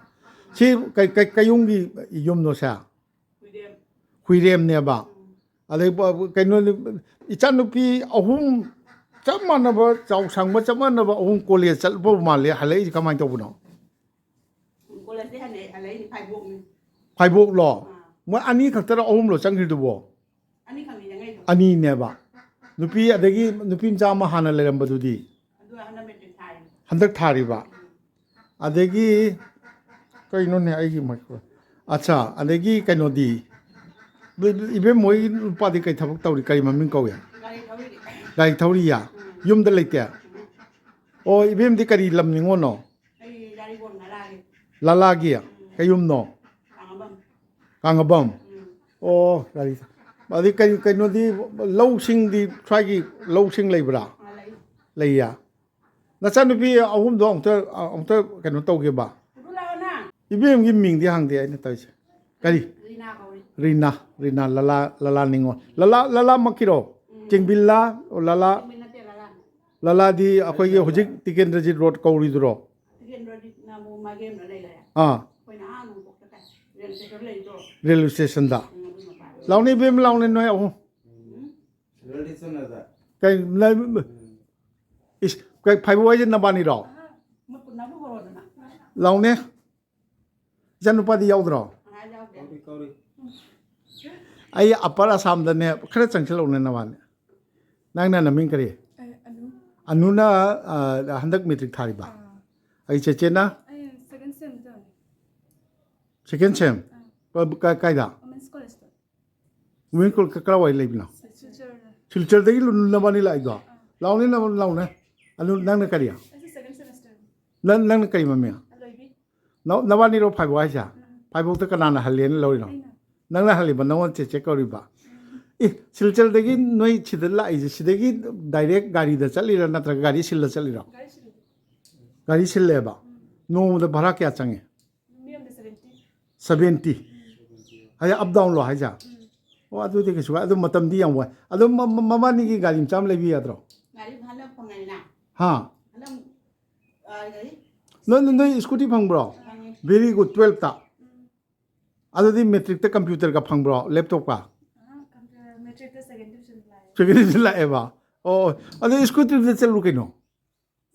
[SPEAKER 1] ꯁꯤ ꯀꯩꯌꯨꯝꯒꯤ ꯌꯨꯝꯅꯣꯁꯦ ꯍꯨꯏꯔꯦꯝꯅꯦꯕ ꯑꯗꯩ ꯀꯩꯅꯣ ꯏꯆꯥꯅꯨꯄꯤ ꯑꯍꯨꯝ ꯆꯞ ꯃꯥꯟꯅꯕ ꯆꯥꯎꯁꯪꯕ ꯆꯞ ꯃꯥꯟꯅꯕ ꯑꯍꯨꯝ ꯀꯣꯂꯦꯖ ꯆꯠꯄ ꯃꯥꯜꯂꯦ ꯍꯜꯂꯛꯏꯁꯤ ꯀꯃꯥꯏꯅ ꯇꯧꯕꯅꯣ
[SPEAKER 5] ꯀꯣꯂꯦꯖꯇꯤ ꯍꯜꯂꯛꯏꯅꯤ ꯐꯥꯏꯕꯣꯛꯅꯤ
[SPEAKER 1] ꯐꯥꯏꯕꯣꯛꯂꯣ ꯃꯣꯏ ꯑꯅꯤ ꯈꯛꯇꯔ ꯑꯍꯨꯝꯂꯣ ꯆꯪꯈ꯭ꯔꯤꯗꯨꯕꯣ
[SPEAKER 5] ꯑꯅꯤꯈꯛꯅꯤ ꯆꯪꯉꯛꯏꯗꯣ
[SPEAKER 1] ꯑꯅꯤꯅꯦꯕ ꯅꯨꯄꯤ ꯑꯗꯒꯤ ꯅꯨꯄꯤ ꯃꯆꯥ ꯑꯃ ꯍꯥꯟꯅ ꯂꯩꯔꯝꯕꯗꯨꯗꯤ
[SPEAKER 5] ꯑꯗꯨ ꯍꯟꯗꯛ ꯃꯦꯇ꯭ꯔꯤꯛ ꯊꯥꯔꯤ
[SPEAKER 1] ꯍꯟꯗꯛ ꯊꯥꯔꯤꯕ ꯑꯗꯒꯤ ꯀꯩꯅꯣꯅꯦ ꯑꯩꯒꯤ ꯃꯥꯏꯀ꯭ꯔꯣ ꯑꯠꯆꯥ ꯑꯗꯒꯤ ꯀꯩꯅꯣꯗꯤ ꯏꯕꯦꯝ ꯃꯣꯏ ꯅꯨꯄꯥꯗꯤ ꯀꯩ ꯊꯕꯛ ꯇꯧꯔꯤ ꯀꯔꯤ ꯃꯃꯤꯡ ꯀꯧꯏ
[SPEAKER 5] ꯒꯥꯔꯤ ꯊꯧꯔꯤꯗꯤ
[SPEAKER 1] ꯒꯥꯔꯤ ꯊꯧꯔꯤꯌꯥ ꯌꯨꯝꯗ ꯂꯩꯇꯦ ꯑꯣ ꯏꯕꯦꯝꯗꯤ ꯀꯔꯤ ꯂꯝ ꯅꯤꯉꯣꯅꯣ
[SPEAKER 5] ꯑꯩ ꯗꯥꯔꯤꯕꯣꯟ ꯉꯔꯥꯒꯤ
[SPEAKER 1] ꯂꯥꯂꯥꯒꯤ ꯀꯩꯌꯨꯝꯅꯣ
[SPEAKER 5] ꯇꯥꯡꯉꯕꯝ
[SPEAKER 1] ꯀꯥꯡꯉꯕꯝ ꯑꯣ ꯒꯥꯔꯤ ꯑꯗꯩ ꯀꯩꯅꯣꯗꯤ ꯂꯧꯁꯤꯡꯗꯤ ꯁ꯭ꯋꯥꯏꯒꯤ ꯂꯧꯁꯤꯡ ꯂꯩꯕ꯭ꯔꯥ
[SPEAKER 5] ꯂꯩ
[SPEAKER 1] ꯂꯩꯌꯥ ꯅꯆꯥꯅꯨꯄꯤ ꯑꯍꯨꯝꯗꯣ ꯑꯃꯨꯛꯇ ꯀꯩꯅꯣ ꯇꯧꯒꯦꯕ
[SPEAKER 5] ꯑꯗꯨ ꯂꯥꯛꯑꯣꯅ
[SPEAKER 1] ꯏꯕꯦꯝꯒꯤ ꯃꯤꯡꯗꯤ ꯍꯪꯗꯦ ꯑꯩꯅ ꯇꯧꯔꯤꯁꯦ ꯀꯔꯤ
[SPEAKER 5] ꯔꯤꯅꯥ ꯀꯧꯔꯤ
[SPEAKER 1] ꯔꯤꯅꯥ ꯂꯂꯥ ꯅꯤꯉꯣꯜ ꯂꯂꯥ ꯃꯛꯀꯤꯔꯣ ꯆꯤꯡꯕꯤꯜꯂꯥ ꯂꯂꯥ
[SPEAKER 5] ꯆꯤꯡꯃꯤ ꯅꯠꯇꯦ ꯂꯥꯂꯥ
[SPEAKER 1] ꯂꯂꯥꯗꯤ ꯑꯩꯈꯣꯏꯒꯤ ꯍꯧꯖꯤꯛ ꯇꯤꯀꯦꯟꯗ꯭ꯔꯖꯤꯠ ꯔꯣꯗ ꯀꯧꯔꯤꯗꯨꯔꯣ
[SPEAKER 5] ꯇꯤꯀꯦꯟꯗ꯭ꯔꯗꯤ ꯅꯃꯨ ꯃꯥꯒꯦꯝꯅ ꯂꯩꯔꯦ
[SPEAKER 1] ꯑꯥ
[SPEAKER 5] ꯑꯩꯈꯣꯏꯅ ꯅꯣꯡꯄꯣꯛꯇ ꯀꯥꯏ ꯔꯦꯜ ꯏꯁꯇꯦꯁꯟ ꯂꯩꯗꯣ
[SPEAKER 1] ꯔꯦꯜꯋꯦ ꯁ꯭ꯇꯦꯁꯟꯗ
[SPEAKER 5] ꯑꯗꯨ ꯃꯄꯥꯗ
[SPEAKER 1] ꯂꯥꯎꯅꯤ ꯏꯕꯦꯝ ꯂꯥꯎꯅꯤ ꯅꯣꯏ ꯑꯍꯨꯝ ꯀꯩ ꯐꯥꯏꯕꯣꯛ ꯍꯥꯏꯁꯦ ꯅꯕꯥꯅꯤꯔꯣ
[SPEAKER 5] ꯅꯕꯨ ꯍꯧꯔꯣꯗꯅ
[SPEAKER 1] ꯂꯥꯎꯅꯦ ꯏꯆꯥꯅꯨꯄꯥꯗꯤ ꯌꯥꯎꯗ꯭ꯔꯣ
[SPEAKER 5] ꯌꯥꯎꯗꯦ
[SPEAKER 2] ꯀꯧꯔꯤ
[SPEAKER 1] ꯑꯩ ꯑꯞꯄꯔ ꯑꯁꯥꯝꯗꯅꯦ ꯈꯔ ꯆꯪꯁꯤꯜꯂꯛꯎꯅꯦ ꯅꯕꯥꯅꯤ ꯅꯪꯅ ꯅꯃꯤꯡ ꯀꯔꯤ ꯑꯅꯨꯅ ꯍꯟꯗꯛ ꯃꯦꯇ꯭ꯔꯤꯛ ꯊꯥꯔꯤꯕ ꯑꯩ ꯆꯦꯆꯦꯅ
[SPEAKER 4] second sem done.
[SPEAKER 1] ꯁꯦꯀꯦꯟ ꯁꯦꯝ ꯀꯥꯏꯗ
[SPEAKER 4] Women's college done.
[SPEAKER 1] Women school ꯀꯔꯥꯏꯋꯥꯏ ꯂꯩꯕꯅꯣ
[SPEAKER 4] Future.
[SPEAKER 1] ꯁꯤꯜꯆꯔꯗꯒꯤ ꯅꯕꯥꯅꯤ ꯂꯥꯛꯏꯗꯣ ꯂꯥꯎꯅꯦ ꯂꯥꯎꯅꯦ ꯑꯗꯨ ꯅꯪꯅ ꯀꯔꯤ
[SPEAKER 4] It's the second semester.
[SPEAKER 1] ꯅꯪꯅ ꯀꯔꯤ ꯃꯃꯤꯡ
[SPEAKER 4] Aloibi.
[SPEAKER 1] ꯅꯕꯥꯅꯤꯔꯣ ꯐꯥꯏꯕꯣꯛ ꯍꯥꯏꯁꯦ ꯐꯥꯏꯕꯣꯛꯇ ꯀꯅꯥꯅ ꯍꯜꯂꯦꯅ ꯂꯧꯔꯤꯅꯣ ꯅꯪꯅ ꯍꯜꯂꯤꯕ ꯅꯪꯉꯣꯟ ꯆꯦꯆꯦ ꯀꯧꯔꯤꯕ ꯁꯤꯜꯆꯔꯗꯒꯤ ꯅꯣꯏ ꯁꯤꯗ ꯂꯥꯛꯏꯁꯦ ꯁꯤꯗꯒꯤ ꯗꯥꯏꯔꯦꯛ ꯒꯥꯔꯤꯗ ꯆꯠꯂꯤꯔꯥ nꯠꯇ꯭ꯔꯒ ꯒꯥꯔꯤ ꯁꯤꯜꯂ ꯆꯠꯂꯤꯔꯣ
[SPEAKER 4] Guys,
[SPEAKER 1] ꯒꯥꯔꯤ ꯁꯤꯜꯂꯦꯕ ꯅꯣꯡꯃꯗ ꯚꯔꯥ ꯀꯌꯥ ꯆꯪꯉꯦ
[SPEAKER 4] me on the 70.
[SPEAKER 1] 70 ꯍꯥꯏꯗꯤ ꯑꯞ ꯗꯥꯎꯟꯂꯣ ꯍꯥꯏꯁꯦ ꯑꯣ ꯑꯗꯨꯗꯤ ꯀꯩꯁꯨ ꯑꯗꯨ ꯃꯇꯝꯗꯤ ꯌꯥꯝ ꯋꯥꯏ ꯑꯗꯨ ꯃꯕꯥꯅꯤꯒꯤ ꯒꯥꯔꯤ ꯃꯆꯥ ꯑꯃ ꯂꯩꯕꯤ ꯌꯥꯗ꯭ꯔꯣ
[SPEAKER 5] ꯒꯥꯔꯤ ꯍꯟꯗꯛ ꯐꯪꯉꯅꯤꯅ
[SPEAKER 1] ꯍꯥ
[SPEAKER 5] ꯍꯟꯗꯛ ꯒꯥꯔꯤ
[SPEAKER 1] ꯅꯣꯏ ꯁ꯭ꯀꯨꯇꯤ ꯐꯪꯕ꯭ꯔꯣ
[SPEAKER 5] ꯐꯪꯉꯤ
[SPEAKER 1] ꯚꯦꯔꯤ ꯒꯨꯗ 12ꯇ ꯑꯗꯨꯗꯤ ꯃꯦꯇ꯭ꯔꯤꯛꯇ ꯀꯝꯄ꯭ꯌꯨꯇꯔꯒ ꯐꯪꯕ꯭ꯔോ ꯂꯦꯞꯇꯣꯞꯀ
[SPEAKER 4] Metric the second division line.
[SPEAKER 1] ꯁꯦꯀꯦꯟꯗꯁꯨ ꯂꯥꯛꯑꯦꯕ ꯑꯣ ꯑꯗꯨ ꯁ꯭ꯀꯨꯇꯤꯗ ꯆꯠꯂꯨ ꯀꯩꯅꯣ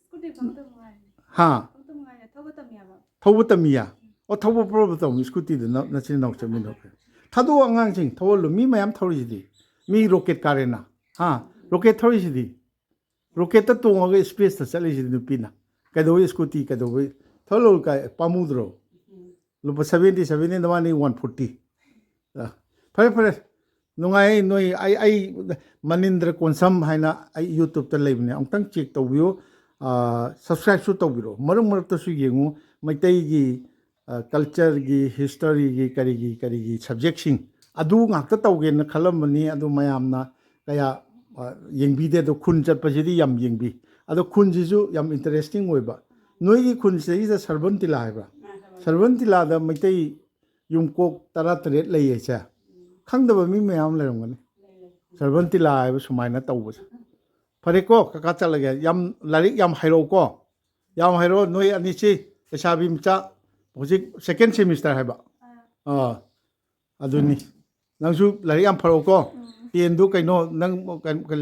[SPEAKER 4] Scooty from the line.
[SPEAKER 1] ꯍꯥ
[SPEAKER 4] From the line. Thought about me.
[SPEAKER 1] ꯊꯧꯕ ꯇꯝꯃꯤꯌꯥ ꯑꯣ ꯊꯧꯕ ꯄꯨꯔꯕ ꯇꯧꯅꯤ ꯁ꯭ꯀꯨꯇꯤꯗ ꯅꯆꯤꯟ ꯏꯅꯥꯎ ꯆꯠꯃꯤꯟꯅꯈ꯭ꯔꯦ ꯊꯥꯗꯣꯛꯑꯣ ꯑꯉꯥꯡꯁꯤꯡ ꯊꯧꯍꯜꯂꯨ ꯃꯤ ꯃꯌꯥꯝ ꯊꯧꯔꯤꯁꯤꯗꯤ ꯃꯤ ꯔꯣꯀꯦꯠ ꯀꯥꯔꯦꯅ ꯍꯥ ꯔꯣꯀꯦꯠ ꯊꯧꯔꯤꯁꯤꯗꯤ ꯔꯣꯀꯦꯠꯇ ꯇꯣꯡꯉꯒ ꯁ꯭ꯄꯦꯁꯇ ꯆꯠꯂꯤꯁꯤꯗꯤ ꯅꯨꯄꯤꯅ ꯀꯩꯗꯧꯕꯩ ꯁ꯭ꯀꯨꯇꯤ ꯀꯩꯗꯧꯕꯩ ꯊꯧꯍꯜꯂꯨ ꯀꯥꯏ ꯄꯥꯝꯃꯨꯗ꯭ꯔꯣ ꯂꯨꯄꯥ 70 ꯅꯕꯥꯅꯤ 140 ꯐꯔꯦ ꯅꯨꯡꯉꯥꯏ ꯅꯣꯏ ꯑꯩ ꯃꯅꯤꯟꯗ꯭ꯔ ꯀꯣꯟꯁꯝ ꯍꯥꯏꯅ ꯑꯩ ꯌꯨꯇꯨꯕꯇ ꯂꯩꯕꯅꯦ ꯑꯃꯨꯛꯇꯪ ꯆꯦꯛ ꯇꯧꯕꯤꯌꯨ ꯁꯕꯁꯀ꯭ꯔꯥꯏꯕꯁꯨ ꯇꯧꯕꯤꯔꯣ ꯃꯔꯛ ꯃꯔꯛꯇꯁꯨ ꯌꯦꯡꯉꯨ ꯃꯩꯇꯩꯒꯤ ꯀꯜꯆꯔꯒꯤ ꯍꯤꯁꯇꯣꯔꯤꯒꯤ ꯀꯔꯤꯒꯤ ꯁꯕꯖꯦꯛꯁꯤꯡ ꯑꯗꯨ ꯉꯥꯛꯇ ꯇꯧꯒꯦꯅ ꯈꯜꯂꯝꯕꯅꯤ ꯑꯗꯨ ꯃꯌꯥꯝꯅ ꯀꯌా ꯌꯦꯡꯕꯤꯗꯦ ꯑꯗꯣ ꯈꯨꯟ ꯆꯠꯄꯁꯤꯗꯤ ꯌꯥꯝ ꯌꯦꯡꯕꯤ ꯑꯗꯣ ꯈꯨꯟꯁꯤꯁꯨ ꯌꯥꯝ ꯏꯟꯇꯔꯦꯁꯇꯤꯡ ꯑꯣꯏꯕ ꯅꯣꯏꯒꯤ ꯈꯨꯟꯁꯤꯗꯩꯁꯤꯗ ꯁꯔꯕꯟ ꯇꯤꯂꯥ ꯍꯥꯏꯕ꯭ꯔꯥ ꯁꯔꯕꯟ ꯇꯤꯂꯥꯗ ꯃꯩꯇꯩ ꯌꯨꯝꯀꯣꯛ 17 ꯂꯩꯌꯦꯁꯦ ꯈꯪꯗꯕ ꯃꯤ ꯃꯌꯥꯝ ꯂꯩꯔꯝꯒꯅꯤ ꯁꯔꯕꯟ ꯇꯤꯂꯥ ꯍꯥꯏꯕ ꯁꯨꯃꯥꯏꯅ ꯇꯧꯕꯁꯦ ꯐꯔꯦꯀꯣ ꯀꯀꯥ ꯆꯠꯂꯒꯦ ꯌꯥꯝ ꯂꯥꯏꯔꯤꯛ ꯌꯥꯝ ꯍꯩꯔꯛꯎꯀꯣ ꯌꯥꯝ ꯍꯩꯔꯛꯑꯣ ꯅꯣꯏ ꯑꯅꯤꯁꯤ ꯂꯩꯁꯥꯕꯤ ꯃꯆꯥ ꯍꯧꯖꯤꯛ ꯁꯦꯀꯦꯟ ꯁꯦꯃꯤꯁꯇꯔ ꯍꯥꯏꯕ ꯑꯗꯨꯅꯤ ꯅꯪꯁꯨ ꯂꯥꯏꯔꯤꯛ ꯌꯥꯝ ꯐꯔꯛꯎꯀꯣ ꯇꯦꯟꯗꯨ ꯀꯩꯅꯣ ꯅꯪ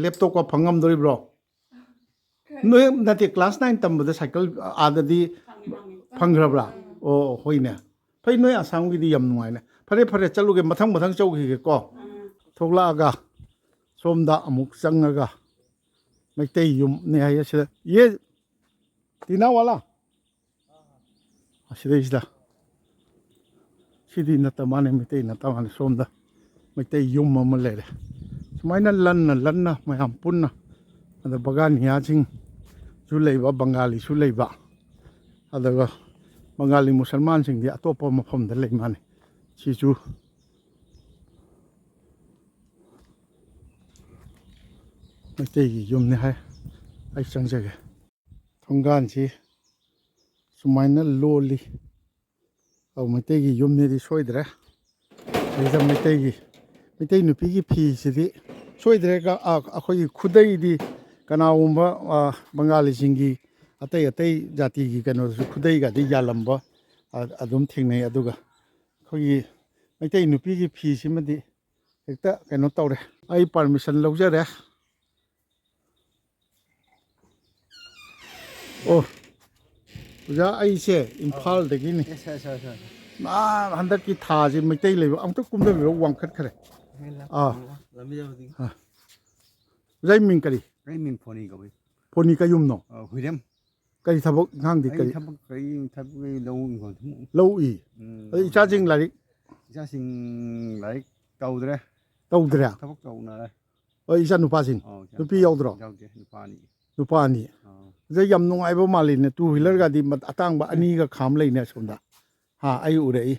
[SPEAKER 1] ꯂꯦꯞꯇꯣꯞꯀ ꯐꯪꯉꯝꯗꯣꯔꯤꯕ꯭ꯔꯣ ꯅꯣꯏ ꯅꯠꯇꯦ ꯀ꯭ꯂꯥꯁ 9 ꯇꯝꯕꯗ ꯁꯥꯏꯀꯜ ꯑꯥꯗꯗꯤ ꯐꯪꯈ꯭ꯔꯕ꯭ꯔꯥ ꯑꯣ ꯍꯣꯏꯅꯦ ꯐꯩ ꯅꯣꯏ ꯑꯁꯥꯝꯒꯤꯗꯤ ꯌꯥꯝ ꯅꯨꯡꯉꯥꯏꯅꯦ ꯐꯔꯦ ꯆꯠꯂꯨꯒꯦ ꯃꯊꯪ ꯆꯧꯈꯤꯒꯦꯀꯣ ꯊꯣꯛꯂꯛꯑꯒ ꯁꯣꯝꯗ ꯑꯃꯨꯛ ꯆꯪꯉꯒ ꯃꯩꯇꯩ ꯌꯨꯝꯅꯦ ꯍꯥꯏꯌꯦ ꯁꯤꯗ ꯇꯤꯅꯥ ꯋꯥꯂꯥ ꯑꯁꯤꯗꯩꯁꯤꯗ ꯁꯤꯗꯤ ꯅꯠꯇ ꯃꯥꯅꯦ ꯃꯩꯇꯩ ꯅꯠꯇ ꯃꯥꯅꯦ ꯁꯣꯝꯗ ꯃꯩꯇꯩ ꯌꯨꯝ ꯑꯃ ꯂꯩꯔꯦ ꯁꯨꯃꯥꯏꯅ ꯂꯟꯅ ꯃꯌꯥꯝ ꯄꯨꯟꯅ ꯑꯗ ꯕꯒꯥꯅꯤꯌꯥꯁꯤꯡꯁꯨ ꯂꯩꯕ ꯕꯪꯒꯥꯂꯤꯁꯨ ꯂꯩꯕ ꯑꯗꯨꯒ ꯕꯪꯒꯥꯂꯤ ꯃꯨꯁꯜꯃꯥꯟꯁꯤꯡꯗꯤ ꯑꯇꯣꯞꯄ ꯃꯐꯝꯗ ꯂꯩ ꯃꯥꯅꯤ ꯁꯤꯁꯨ ꯃꯩꯇꯩꯒꯤ ꯌꯨꯝꯅꯤ ꯍꯥꯏ ꯑꯩ ꯆꯪꯖꯒꯦ ꯊꯣꯡꯒꯥꯟꯁꯤ ꯁꯨꯃꯥꯏꯅ ꯂꯣꯜꯂꯤ ꯃꯩꯇꯩꯒꯤ ꯌꯨꯝꯅꯤꯗꯤ ꯁꯣꯏꯗ꯭ꯔꯦ ꯁꯤꯗ ꯃꯩꯇꯩ ꯅꯨꯄꯤꯒꯤ ꯐꯤꯁꯤꯗꯤ ꯁꯣꯏꯗ꯭ꯔꯦ ꯑꯩꯈꯣꯏꯒꯤ ꯈꯨꯗꯩꯗꯤ ꯀꯅꯥꯒꯨꯝꯕ ꯕꯪꯒꯥꯂꯤꯁꯤꯡꯒꯤ ꯑꯇꯩ ꯑꯇꯩ ꯖꯥꯇꯤꯒꯤ ꯀꯩꯅꯣꯗꯁꯨ ꯈꯨꯗꯩꯒꯗꯤ ꯌꯥꯜꯂꯝꯕ ꯑꯗꯨꯝ ꯊꯦꯡꯅꯩ ꯑꯗꯨꯒ ꯑꯩꯈꯣꯏꯒꯤ ꯃꯩꯇꯩ ꯅꯨꯄꯤꯒꯤ ꯐꯤꯁꯤꯃꯗꯤ ꯍꯦꯛꯇ ꯀꯩꯅꯣ ꯇꯧꯔꯦ ꯑꯩ ꯄꯥꯔꯃꯤꯁꯟ ꯂꯧꯖꯔꯦ ꯑꯣ ꯑꯣꯖꯥ ꯑꯩꯁꯦ ꯏꯝꯐꯥꯜꯗꯒꯤꯅꯤ ꯍꯟꯗꯛꯀꯤ ꯊꯥꯁꯤ ꯃꯩꯇꯩ ꯂꯩꯕ ꯑꯝꯇ ꯀꯨꯝꯗꯕꯤꯔꯣ ꯋꯥꯡꯈꯠꯈ꯭ꯔꯦ
[SPEAKER 2] ꯂꯝꯕꯤ ꯆꯠꯄꯗꯤ
[SPEAKER 1] ꯑꯣꯖꯥ ꯃꯤꯡ ꯀꯔꯤ
[SPEAKER 2] ꯀꯔꯤ ꯃꯤꯡ ꯐꯣꯟꯅꯤ ꯀꯧꯏ
[SPEAKER 1] ꯐꯣꯅꯤ ꯀꯌꯨꯝꯅꯣ
[SPEAKER 2] ꯍꯨꯏꯔꯦꯝ
[SPEAKER 1] ꯀꯔꯤ ꯊꯕꯛ ꯏꯪꯈꯥꯡꯗꯤ
[SPEAKER 2] ꯑꯩ
[SPEAKER 1] ꯀꯔꯤ
[SPEAKER 2] ꯊꯕꯛ ꯂꯧ ꯏꯪꯈꯣꯜ
[SPEAKER 1] ꯂꯧ ꯏ ꯑꯗꯨ ꯏꯆꯥꯁꯤꯡ ꯂꯥꯏꯔꯤꯛ
[SPEAKER 2] ꯏꯆꯥꯁꯤꯡ ꯂꯥꯏꯔꯤꯛ ꯇꯧꯗ꯭ꯔꯦ
[SPEAKER 1] ꯇꯧꯗ꯭ꯔꯦ
[SPEAKER 2] ꯊꯕꯛ ꯇꯧꯅꯔꯦ
[SPEAKER 1] ꯏꯆꯥ ꯅꯨꯄꯥꯁꯤꯡ ꯅꯨꯄꯤ ꯌꯥꯎꯗ꯭ꯔꯣ
[SPEAKER 2] ꯌꯥꯎꯗꯦ ꯅꯨꯄꯥ ꯑꯅꯤ
[SPEAKER 1] ꯅꯨꯄꯥ ꯑꯅꯤ ꯑꯣꯖꯥ ꯌꯥꯝ ꯅꯨꯡꯉꯥꯏꯕ ꯃꯥꯜꯂꯤꯅꯦ ꯇꯨ ꯍ꯭ꯋꯤꯂꯔꯒꯗꯤ ꯑꯇꯥꯡꯕ ꯑꯅꯤꯒ ꯈꯥꯝ ꯂꯩꯅꯦ ꯑꯁꯣꯝꯗ ꯑꯩ ꯎꯔꯛꯏ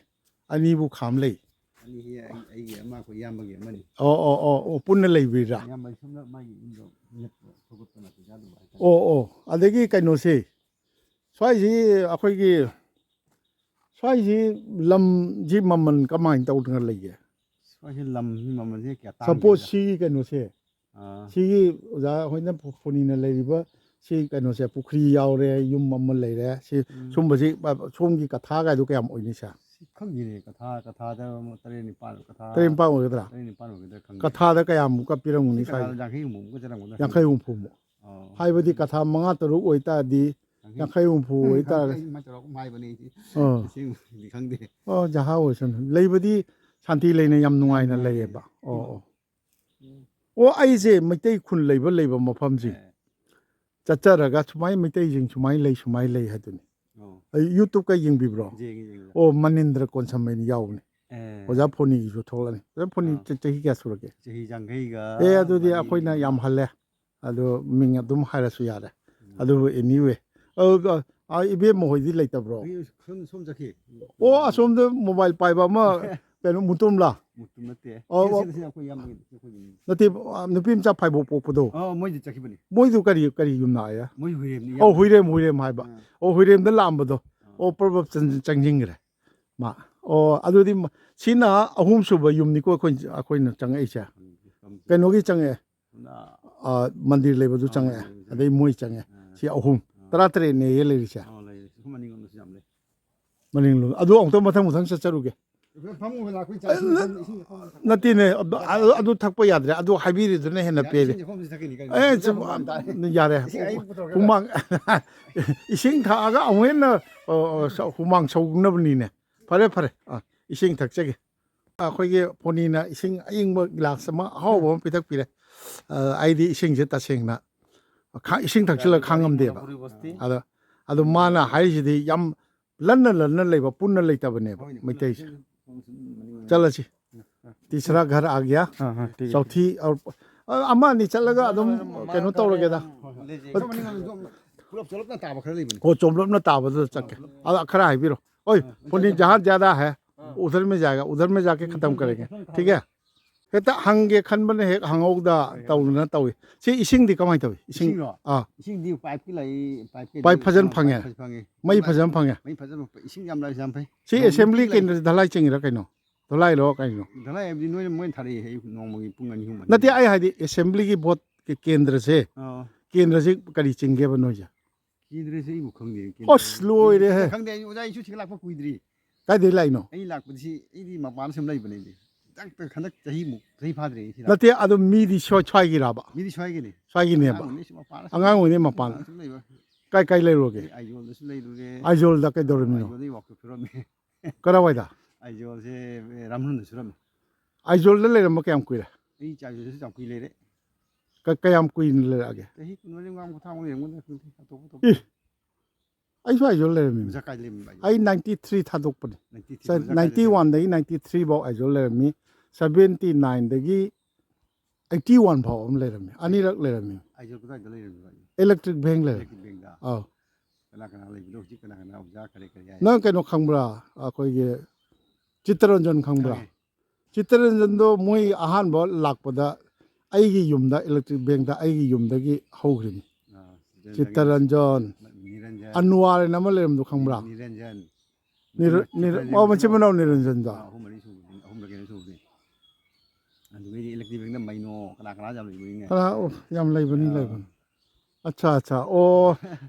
[SPEAKER 1] ꯑꯅꯤꯕꯨ ꯈꯥꯝ ꯂꯩ
[SPEAKER 2] ꯑꯅꯤꯁꯤ ꯑꯩꯒꯤ ꯑꯃ ꯑꯩꯈꯣꯏ ꯏꯌꯥꯝꯕꯒꯤ ꯑꯃꯅꯤ
[SPEAKER 1] ꯑꯣ ꯄꯨꯟꯅ ꯂꯩꯕꯤꯔꯥ
[SPEAKER 2] ꯏꯌꯥꯝꯕ ꯁꯣꯝꯗ ꯃꯥꯒꯤ ꯌꯨꯝꯗꯣ ꯊꯧꯒꯠꯄꯅ ꯌꯥꯗꯕ ꯍꯥꯏꯇꯥꯔꯦ
[SPEAKER 1] ꯑꯣ ꯑꯗꯒꯤ ꯀꯩꯅꯣꯁꯦ ꯁ꯭ꯋꯥꯏꯁꯤ ꯑꯩꯈꯣꯏꯒꯤ ꯁ꯭ꯋꯥꯏꯁꯤ ꯂꯝꯁꯤ ꯃꯃꯜ ꯀꯃꯥꯏꯅ ꯇꯧꯗꯅ ꯂꯩꯒꯦ
[SPEAKER 2] ꯁ꯭ꯋꯥꯏꯁꯤ ꯂꯝꯁꯤ ꯃꯃꯜꯁꯤ ꯀꯌꯥ
[SPEAKER 1] ꯁꯄꯣꯁ
[SPEAKER 2] ꯇꯥꯡꯗꯦ
[SPEAKER 1] ꯁꯤꯒꯤ ꯀꯩꯅꯣꯁꯦ ꯁꯤꯒꯤ ꯑꯣꯖꯥ ꯑꯩꯈꯣꯏꯅ ꯐꯣꯅꯤꯅ ꯂꯩꯔꯤꯕ ꯁꯤ ꯀꯩꯅꯣꯁꯦ ꯄꯨꯈ꯭ꯔꯤ ꯌꯥꯎꯔꯦ ꯌꯨꯝ ꯑꯃ ꯂꯩꯔꯦ ꯁꯤ ꯁꯨꯝꯕꯁꯤ ꯁꯣꯝꯒꯤ ꯀꯊꯥꯒꯥꯏꯗꯣ ꯀꯌꯥꯝ ꯑꯣꯏꯅꯤ ꯁꯦ
[SPEAKER 2] ꯈꯪꯗꯦꯅꯦ ꯀꯊꯥꯗ 9,000 ꯀꯊꯥ
[SPEAKER 1] ꯇꯔꯦꯠ ꯅꯤꯄꯥꯜ ꯑꯣꯏꯒꯗ꯭ꯔꯥ
[SPEAKER 2] 9,000 ꯑꯣꯏꯒꯗ꯭ꯔꯥ ꯈꯪꯗꯦ
[SPEAKER 1] ꯀꯊꯥꯗ ꯀꯌꯥꯃꯨꯛꯀ ꯄꯤꯔꯝꯒꯅꯤ
[SPEAKER 2] ꯀꯊꯥꯗ
[SPEAKER 1] ꯁ꯭ꯋꯥꯏꯁꯦ
[SPEAKER 2] 50,000 ꯆꯠꯂꯝꯒꯗ꯭ꯔꯥ
[SPEAKER 1] 50-60 ꯍꯥꯏꯕꯗꯤ ꯀꯊꯥ 5-6 ꯑꯣꯏꯇꯥꯔꯗꯤ 50-60 ꯑꯣꯏꯇꯥꯔꯒꯗꯤ
[SPEAKER 2] ꯍꯥꯏꯕꯅꯤ ꯈꯪꯗꯦ
[SPEAKER 1] ꯖꯍꯥ ꯑꯣꯏꯁꯅꯨ ꯂꯩꯕꯗꯤ ꯁꯥꯟꯇꯤ ꯂꯩꯅ ꯌꯥꯝ ꯅꯨꯡꯉꯥꯏꯅ ꯂꯩꯌꯦꯕ ꯑꯩꯁꯦ ꯃꯩꯇꯩ ꯈꯨꯟ ꯂꯩꯕ ꯃꯐꯝꯁꯤ ꯆꯠꯆꯔꯒ ꯁꯨꯃꯥꯏꯅ ꯃꯩꯇꯩꯁꯤꯡ ꯁꯨꯃꯥꯏꯅ ꯂꯩ ꯍꯥꯏꯗꯨꯅꯤ ꯑꯩ ꯌꯨꯇꯨꯕꯀ ꯌꯦꯡꯕꯤꯕ꯭ꯔꯣ ꯃꯅꯤꯟꯗ꯭ꯔ ꯀꯣꯟꯁꯝ ꯌꯥꯎꯕꯅꯤ ꯑꯣꯖꯥ ꯐꯣꯅꯤꯒꯤꯁꯨ ꯊꯣꯛꯂꯛꯅꯤ ꯑꯣꯖꯥ ꯐꯣꯅꯤ ꯆꯍꯤ ꯀꯌꯥ ꯁꯨꯔꯒꯦ
[SPEAKER 2] ꯆꯍꯤ ꯌꯥꯡꯈꯩꯒ
[SPEAKER 1] ꯑꯗꯨꯗꯤ ꯑꯩꯈꯣꯏꯅ ꯌꯥꯝ ꯍꯜꯂꯦ ꯑꯗꯣ ꯃꯤꯡ ꯑꯗꯨꯝ ꯍꯥꯏꯔꯁꯨ ꯌꯥꯔꯦ ꯑꯗꯨꯕꯨ ꯑꯦꯅꯤꯋꯦ ꯏꯕꯦꯝ ꯍꯣꯏꯗꯤ ꯂꯩꯇꯕ꯭ꯔꯣ
[SPEAKER 2] ꯁꯣꯝ ꯆꯠꯈꯤ
[SPEAKER 1] ꯑꯁꯣꯝꯗ ꯃꯣꯕꯥꯏꯜ ꯄꯥꯏꯕ ꯑꯃ ꯀꯩꯅꯣ ꯃꯨꯇꯨꯝꯂꯥ
[SPEAKER 2] ꯃꯨꯇꯨꯝ ꯅꯠꯇꯦ ꯑꯩꯈꯣꯏ ꯏꯌꯥꯝꯕꯒꯤ
[SPEAKER 1] ꯅꯠꯇꯦ ꯅꯨꯄꯤ ꯃꯆꯥ ꯐꯥꯏꯕꯣꯛ ꯄꯣꯛꯄꯗꯣ
[SPEAKER 2] ꯃꯣꯏꯗꯤ ꯆꯠꯈꯤꯕꯅꯤ
[SPEAKER 1] ꯃꯣꯏꯗꯨ ꯀꯔꯤ ꯌꯨꯝꯅꯥꯛꯑꯦ
[SPEAKER 2] ꯃꯣꯏ ꯍꯨꯏꯔꯦꯝꯅꯤ
[SPEAKER 1] ꯍꯨꯏꯔꯦꯝ ꯍꯥꯏꯕ ꯍꯨꯏꯔꯦꯝꯗ ꯂꯥꯛꯑꯝꯕꯗꯣ ꯄ꯭ꯔꯕꯞ ꯆꯪꯁꯤꯟꯈ꯭ꯔꯦ ꯑꯗꯨꯗꯤ ꯁꯤꯅ ꯑꯍꯨꯝꯁꯨꯕ ꯌꯨꯝꯅꯤꯀꯣ ꯑꯩꯈꯣꯏꯅ ꯆꯪꯉꯛꯏꯁꯦ ꯀꯩꯅꯣꯒꯤ ꯆꯪꯉꯛꯑꯦ ꯃꯟꯗꯤꯔ ꯂꯩꯕꯗꯨ ꯆꯪꯉꯛꯑꯦ ꯑꯗꯩ ꯃꯣꯏ ꯆꯪꯉꯦ ꯁꯤ 13 ꯂꯩꯔꯤꯁꯦ ꯃꯅꯤꯡꯂꯣꯝ ꯑꯗꯨ ꯑꯃꯨꯛꯇꯪ ꯃꯊꯪ ꯆꯠꯆꯔꯨꯒꯦ ꯅꯠꯇꯦꯅꯦ ꯑꯗꯨ ꯊꯛꯄ ꯌꯥꯗ꯭ꯔꯦ ꯑꯗꯨ ꯍꯥꯏꯕꯤꯔꯤꯗꯨꯅ ꯍꯦꯟꯅ ꯄꯦꯜꯂꯤ ꯌꯥꯔꯦ ꯍꯨꯃꯥꯡ ꯏꯁꯤꯡ ꯊꯛꯑꯒ ꯑꯃꯨꯛ ꯍꯦꯟꯅ ꯍꯨꯃꯥꯡ ꯁꯧꯅꯕꯅꯤꯅꯦ ꯐꯔꯦ ꯏꯁꯤꯡ ꯊꯛꯆꯒꯦ ꯑꯩꯈꯣꯏꯒꯤ ꯐꯣꯅꯤꯅ ꯏꯁꯤꯡ ꯑꯏꯪꯕ ꯒ꯭ꯂꯥꯁ ꯑꯃ ꯑꯍꯥꯎꯕ ꯑꯃ ꯄꯤꯊꯛꯄꯤꯔꯦ ꯑꯩꯗꯤ ꯏꯁꯤꯡꯁꯦ ꯇꯁꯦꯡꯅ ꯏꯁꯤꯡ ꯊꯛꯆꯤꯜꯂꯒ ꯈꯥꯡꯉꯝꯗꯦꯕ ꯑꯗꯣ ꯃꯥꯅ ꯍꯥꯏꯔꯤꯁꯤꯗꯤ ꯌꯥꯝ ꯂꯟꯅ ꯂꯩꯕ ꯄꯨꯟꯅ ꯂꯩꯇꯕꯅꯦꯕ ꯃꯩꯇꯩꯁꯦ चलसी तीसरा घर आ गया चौथी और अमा नहीं चलगा अदम कनो तौरगेदा हो चोमलपना ताबद चके खरा हाइबिरो ओए फोनी जहाँ ज्यादा है उधर में जाएगा उधर में जाके खत्म करेंगे ठीक है हेता हंगे खनबने हे हंगौदा तौना तौई सी इसिंग दी कमाई तौई इसिंग
[SPEAKER 2] इसिंग दी पाइप की लाई
[SPEAKER 1] पाइप फजन फंगे मई फजन फंगे
[SPEAKER 2] मई फजन इसिंग याम लाई जाम फै
[SPEAKER 1] सी असेंबली केंद्र धलाई चिंगिरा कइनो धलाई रो कइनो
[SPEAKER 2] धलाई एबदी नोय मोय थारे हे नोंमगी पुंग अनि हुम
[SPEAKER 1] नते आई हादी असेंबली की वोट के केंद्र से करी चिंगेबा नोजा
[SPEAKER 2] केंद्र से इबु खंगे
[SPEAKER 1] ओस लोइरे हे
[SPEAKER 2] खंगे ओजा इसु थिग लाख कुइद्री
[SPEAKER 1] काय दे लाइनो
[SPEAKER 2] आई लाख बदि इदी मपान सम लाई बने दी तक खनक चही मु चही फाद्रे
[SPEAKER 1] नते अदो मीदी स्वाई गिराबा
[SPEAKER 2] मीदी स्वाइगिनी
[SPEAKER 1] स्वाइगिनेबा अंगांग ओइने मपान काय लेरोगे
[SPEAKER 2] आइजोल दसु लेरुगे
[SPEAKER 1] आइजोल दा काय दोरमिनो
[SPEAKER 2] आइजोल वक फिरमे
[SPEAKER 1] करावाइदा
[SPEAKER 2] आइजोल से रामरुन सुरम
[SPEAKER 1] आइजोल दा लेरम कयम कुइरा
[SPEAKER 2] ई चाइजोल से चाकुइ लेरे
[SPEAKER 1] कयम कुइन लेरागे
[SPEAKER 2] तही कुनले गाम को थांग लेंगो तो
[SPEAKER 1] आइसो आइजोल लेरमी
[SPEAKER 2] जकाइ लेम
[SPEAKER 1] आई 93 थादोकपनि 91 दगी 93 बाउ आइजोल लेरमी 79 दगी 81 भाव हम लेरमी अनिरक लेरमी
[SPEAKER 2] आइजोल कुदा लेरमी
[SPEAKER 1] इलेक्ट्रिक बैंक ले
[SPEAKER 2] कना लेबिदो जी कना उजा करे करे
[SPEAKER 1] न कनो खंबरा अखोइगे चित्ररंजन खंबरा चित्ररंजन दो मोई अहान बो लाकपदा आइगी युमदा इलेक्ट्रिक बैंक दा आइगी युमदगी हौग्रिनी चित्ररंजन अनवार नम लेरम दो खंबरा निरंजन ओ मचे बनाव निरंजन दा
[SPEAKER 2] अहुम लगे सुबे अंदुगे इलेक्ट्रिक बैंक दा माइनो कना जाम लेबिंगे
[SPEAKER 1] कना याम लेबनी अच्छा अच्छा ओ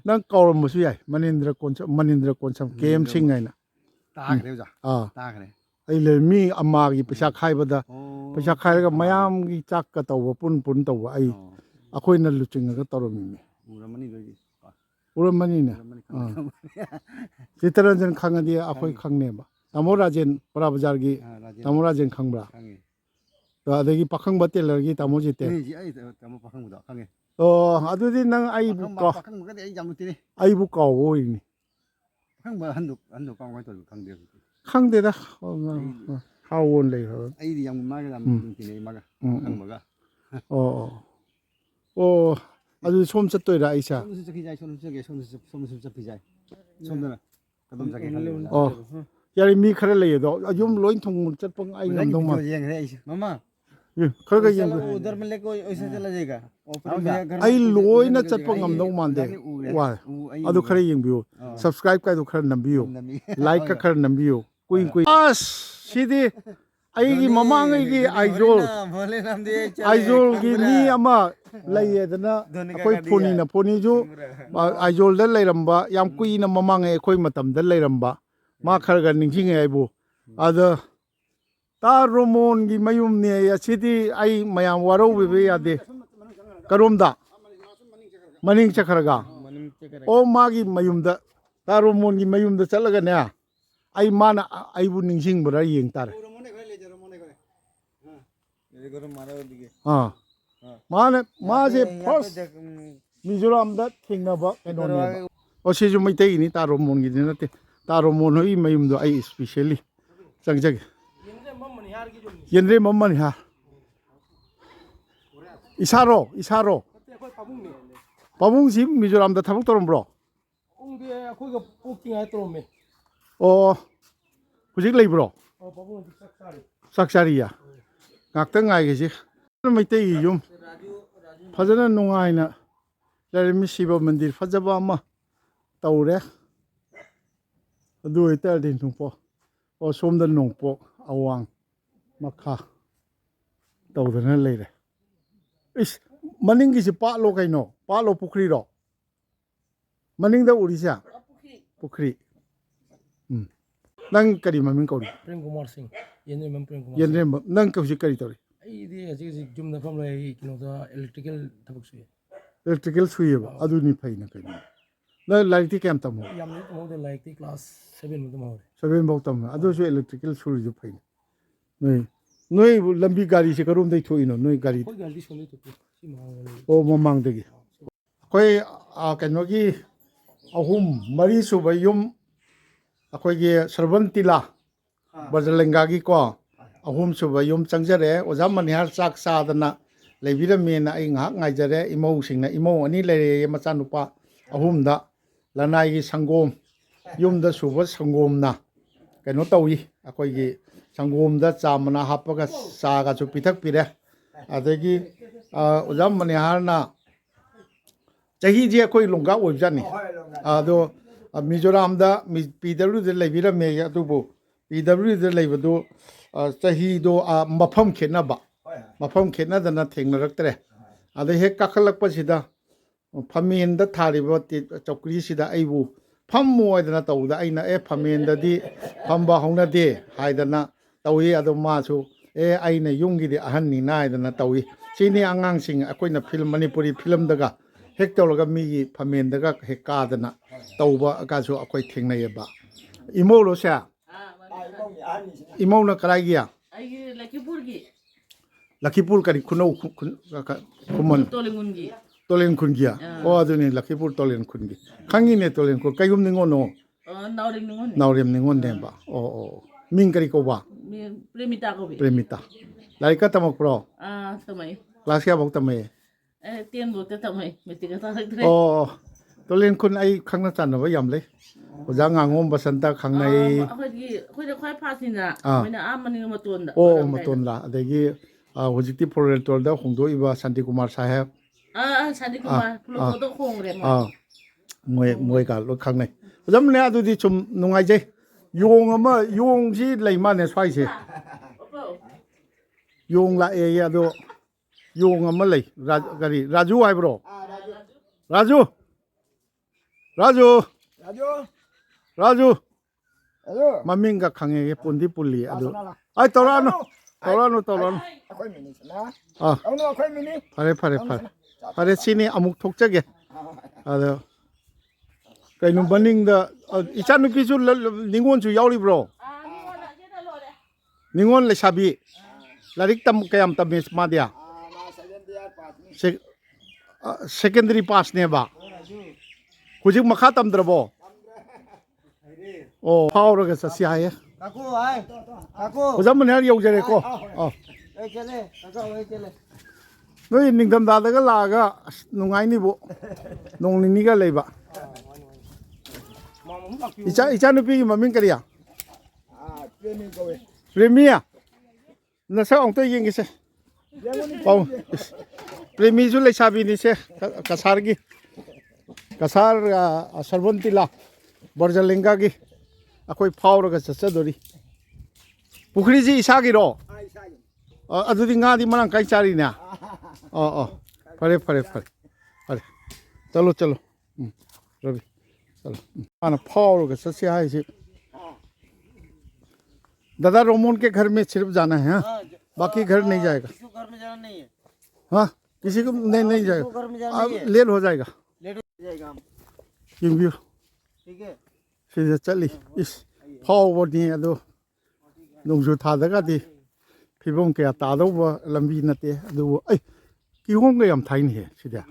[SPEAKER 1] नंग कौरमबसु याय मनिंद्र कोनसम केम सिंगाइना
[SPEAKER 3] ताखरे जा
[SPEAKER 1] आ
[SPEAKER 3] ताखरे
[SPEAKER 1] ai le mi amma gi pesa khaibada
[SPEAKER 3] O
[SPEAKER 1] pesa khaiga mayam gi chak ka tawba pun tawba ai akhoi na luching ga tawmi mi
[SPEAKER 3] 우라마니 거기
[SPEAKER 1] uramani ne
[SPEAKER 3] 우라마니
[SPEAKER 1] chitaranjan khangadi akhoi khangne ba tamorajen para bazar gi
[SPEAKER 3] 라제
[SPEAKER 1] tamorajen khangbra
[SPEAKER 3] 강해
[SPEAKER 1] to adagi pakhang bateler gi tamoji te
[SPEAKER 3] 이 아이 담아 박한보다 강해
[SPEAKER 1] o adudi nang ai bu ka
[SPEAKER 3] 박한 뭐가 이 잠무티네
[SPEAKER 1] ai bu ka wo ni
[SPEAKER 3] 박한 뭐 한도 깡깡 또 강대
[SPEAKER 1] khangde da hawon le ho
[SPEAKER 3] 아이디 양 마가 잠무티네 마가 한 뭐가
[SPEAKER 1] o adu som chattoira aisa
[SPEAKER 3] 손수 저기 자이 손수 잡히 자이 손들아 그럼 저기 할래
[SPEAKER 1] o yari mi khara le do ayum loin thong chatpang ai ngam dong ma
[SPEAKER 3] ये है मामा
[SPEAKER 1] khara ga yeng
[SPEAKER 2] उधर में लेको ऐसे चला जाएगा
[SPEAKER 1] ai loi na chatpang ngam dong man de wa adu khara yeng biu subscribe ka du khara nam biu like ka khara nam biu kui as sidi ai gi mamang ai gi aizol
[SPEAKER 2] भोले नाम दिए
[SPEAKER 1] aizol gi mi ama layedana akoi phoni na phoni ju aizol da leiramba yam kui na mamang ai akoi matam da leiramba ma khara ga ningjing ai bu ada ta romon gi mayum ne ya sidi ai mayam waro be ya de karomda maning chakharaga o magi mayum da ta romon gi mayum da chalaga ne ai mana ai bu ningjing bra yeng tar माने माजे फर्स्ट मिजोराम दा थिंगनाबा केनोने ओ सिजु मैतै नि तारो मोन गिदि नते तारो मोन होई मयुम दो आई स्पेशली चंगजग येनरे मम्मन हा इसारो पाबुंग सी मिजोराम दा थबक तोरम ब्रो
[SPEAKER 3] 옹게 거기가 뽑기가 들어오면
[SPEAKER 1] ओ हुजिक लेब्रो
[SPEAKER 3] 어 바보는 싹살이
[SPEAKER 1] saksaria ngakta ngai ge si Meitei yum फजना नुंगाइना लरमी Shiv मंदिर फजबा मा तौरे अदु इतर दिन थुपो ओ सोमदा नोंपो अवांग मखा तौदना लेरे इस मनिंग गिसि पालो कैनो पालो पुखरी रो मनिंग दा उड़ीसा पुखरी नंग करी ममिंग कौरी
[SPEAKER 3] प्रेम कुमार सिंह येने में प्रेम कुमार
[SPEAKER 1] येनरे नंग कौसी करी तौरी
[SPEAKER 3] ꯑꯩꯗꯤ ꯍꯧꯖꯤꯛ ꯖꯨꯝꯗ ꯐꯝꯂꯦ ꯑꯩ ꯀꯩꯅꯣꯗ ꯏꯂꯦꯛꯇ꯭ꯔꯤꯀꯦꯜ ꯊꯕꯛ ꯁꯨꯏ
[SPEAKER 1] इलेक्ट्रिकल सुइबा अदुनी फैना कैनो ल लाइटी कैम तमो
[SPEAKER 3] ꯌꯥꯝꯅ ꯇꯝꯍꯧꯗꯦ ꯂꯥꯏꯔꯤꯛꯇꯤ ꯀ꯭ꯂꯥꯁ 7 ꯃꯨꯛ ꯇꯝꯍꯧꯔꯦ
[SPEAKER 1] 7 ꯕꯧ तम अदुसु इलेक्ट्रिकल सुरिजु फैना नोई लंबी गाड़ी से करोम दै थोइनो नोई गाड़ी
[SPEAKER 3] ꯑꯩꯈꯣꯏ ꯒꯥꯔꯤꯗꯤ ꯁꯣꯝꯗꯩ ꯊꯣꯛꯄꯤ ꯁꯤ ꯃꯥꯡꯗ
[SPEAKER 1] ओ ममांगदगी अखोय कैनोगी अहुम मरी सुब युम अखोयगे सरबन तिला बजरलंगागी को अहुम सुब युम चंगजरे ओजा मनिहार चाक सादना लेबिरमेना आई ngak ngaijare imou singna imou ani leire macha nupa ahumda lanai gi sangom yumda suba sangomna kaino tawi akoigi sangomda chamana hapaga saga chu pithak pire adagi ojam maniharna chahi je akoi longa oibjani ado mizoram da pw de leibirame atubu pw de leibadu chahi do mafam khenaba मफम खेनदना थेंगनरक्तरे अदे हे काखलकपसिदा फमेनदा थारिबो चौकरीसिदा आइबु फममोयदना तौदा आइना ए फमेनददी फमबा हौनदे हायदना तौई अदो मासु ए आइना युंगिदि अहन्नि नायदना तौई सिनि आंगांसिंग अकोइना फिल्म मणिपुरी फिल्म दगा हेक तौलगा मिगी फमेनदगा हे कादना तौबा कासु अकोइ थेंगनयबा इमोलोसा इमोना करागिया
[SPEAKER 6] आई लखीपुरगी
[SPEAKER 1] लखीपुर करी खुनौ खुमन तोलेन खुनगिया ओ अदुनि लखीपुर तोलेन खुनगी खंगिने तोलेन को कयुम निंगो नो नावरेम निंगो नेबा ओ ओ मिंग करी कोबा प्रेमिता लाइका तमक प्रो
[SPEAKER 6] तमय
[SPEAKER 1] क्लास क्या भक्त तमय
[SPEAKER 6] 10 भक्त तमय मेटिक ता
[SPEAKER 1] ओ तोलेन खुन आई खंगना चानबा याम ले ओजा nganगोम बसंता खंगनाई
[SPEAKER 6] अखोइदा ख्वाइ फासिना मैना आमनि मतोंदा
[SPEAKER 1] ओ मतोंला अदगी हुजिकती फोरेटोल दा होंदोइबा शांति कुमार साहेब
[SPEAKER 6] शांति कुमार फ्लोतो खोंगरे
[SPEAKER 1] मोय का लो खंगनै जमने अदुदि चुम नुंगाइजे योंग अमा योंग जी लैमाने स्वाइसे योंग ला ए या दो योंग अमा लै गरी Raju eyebrow 라주 라주
[SPEAKER 3] 라조.
[SPEAKER 1] 라주
[SPEAKER 3] 라조.
[SPEAKER 1] 마밍가 강에게 본디 뿔리 아주
[SPEAKER 3] 아사나라.
[SPEAKER 1] 아이 떠라노 떠라노
[SPEAKER 3] 아코이 미니잖아.
[SPEAKER 1] 아
[SPEAKER 3] 오늘 아코이 미니.
[SPEAKER 1] 파레 시니 아묵 톡자게 아도 그이놈 버닝다 이찬누피수 닝원주 야우리브로 닝원 레샤비 라릭 tam kayam tamis madya secondary pass ne ba kujik makha tamdrabo oh power ga sa sia ye
[SPEAKER 2] काकू आए काकू
[SPEAKER 1] ojam ne har yau jare ko
[SPEAKER 2] ए चले काका वही चले
[SPEAKER 1] noi ningdam da ga la ga nungai ni bo nong ni ga leiba ichanupi maming kariya
[SPEAKER 3] 아, 트레이닝 거에.
[SPEAKER 1] premier na sa ong to ying se pau premier ju le sabi ni se kasar gi kasar sarvantila borjalenga gi akoi phawra ga cha dori pukhri ji isa gi ro
[SPEAKER 3] 아, 이사기.
[SPEAKER 1] adudi nga di manang kai chari na pare chalo rabi chalo ana phawra ga sa se hai se दादा रोमन के घर में सिर्फ जाना है हाँ? बाकी घर नहीं जाएगा
[SPEAKER 2] किसी को घर में जाना नहीं है
[SPEAKER 1] हाँ किसी को नहीं जाएगा
[SPEAKER 2] घर में जाना
[SPEAKER 1] अब
[SPEAKER 2] नहीं है
[SPEAKER 1] लेट हो जाएगा
[SPEAKER 2] लेट हो जाएगा हम
[SPEAKER 1] क्योंकि
[SPEAKER 2] ठीक है
[SPEAKER 1] सीधे चली इस फाव नहीं अदो नोंजू थादगा दी फिबों के तादो लंबी नते अदो ऐ किहों के हम थाइन है सीधे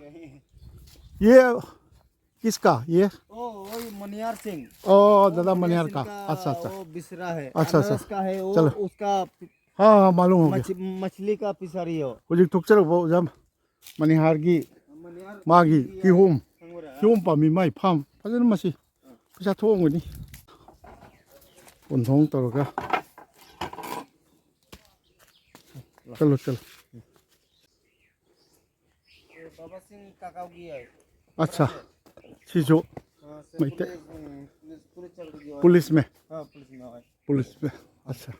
[SPEAKER 1] ये किसका ये
[SPEAKER 2] ओ वही मनियार सिंह
[SPEAKER 1] ओ दादा मनियार का अच्छा
[SPEAKER 2] वो बिसरा है
[SPEAKER 1] अच्छा, अच्छा।
[SPEAKER 2] अनारस का है वो
[SPEAKER 1] चलो।
[SPEAKER 2] उसका
[SPEAKER 1] हाँ मालूम हो गया
[SPEAKER 2] मछली का पिसारी हो
[SPEAKER 1] हुजिक थुकचरक बो जम मनिहार की
[SPEAKER 2] मनियार
[SPEAKER 1] मागी किहोम
[SPEAKER 2] संगोरा
[SPEAKER 1] किहोम पामी माई फाम फजन मसी पैसा थोंगनी उनथों तौरगा चलो
[SPEAKER 2] बाबा सिंह काका की है
[SPEAKER 1] अच्छा सीजो
[SPEAKER 2] हाँ, से
[SPEAKER 1] मैते
[SPEAKER 2] पुलिस चल रही है
[SPEAKER 1] पुलिस में
[SPEAKER 2] हाँ पुलिस में है
[SPEAKER 1] अच्छा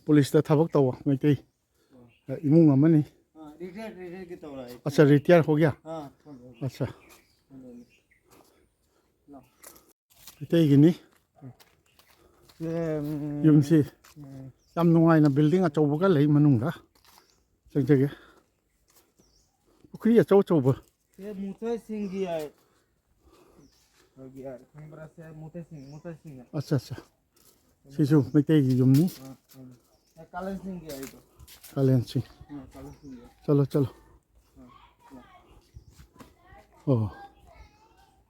[SPEAKER 1] पुलिस दा थबक तव मैते इमुंग अमनी
[SPEAKER 2] हाँ रिटायर की तौर है
[SPEAKER 1] अच्छा रिटायर हो गया
[SPEAKER 2] हाँ
[SPEAKER 1] अच्छा मैते गिनी ꯌꯨꯝꯁꯤ ꯌꯥꯝ ꯅꯨꯡꯉꯥꯏꯅ ꯕꯤꯜꯗꯤꯡ ꯑꯆꯧꯕꯒ ꯂꯩ ꯃꯅꯨꯡꯗ ꯆꯪꯖꯒꯦ ꯄꯨꯈ꯭ꯔꯤ ꯑꯆꯧ ꯑꯆꯧꯕ
[SPEAKER 2] ये मुते सिंह की है खंबरा से मुते सिंह है
[SPEAKER 1] अच्छा अच्छा सिसु मैतेगी युमनी
[SPEAKER 2] कालन सिंह की है तो
[SPEAKER 1] कालेन सिंह
[SPEAKER 2] हाँ कालन सिंह है
[SPEAKER 1] चलो ओ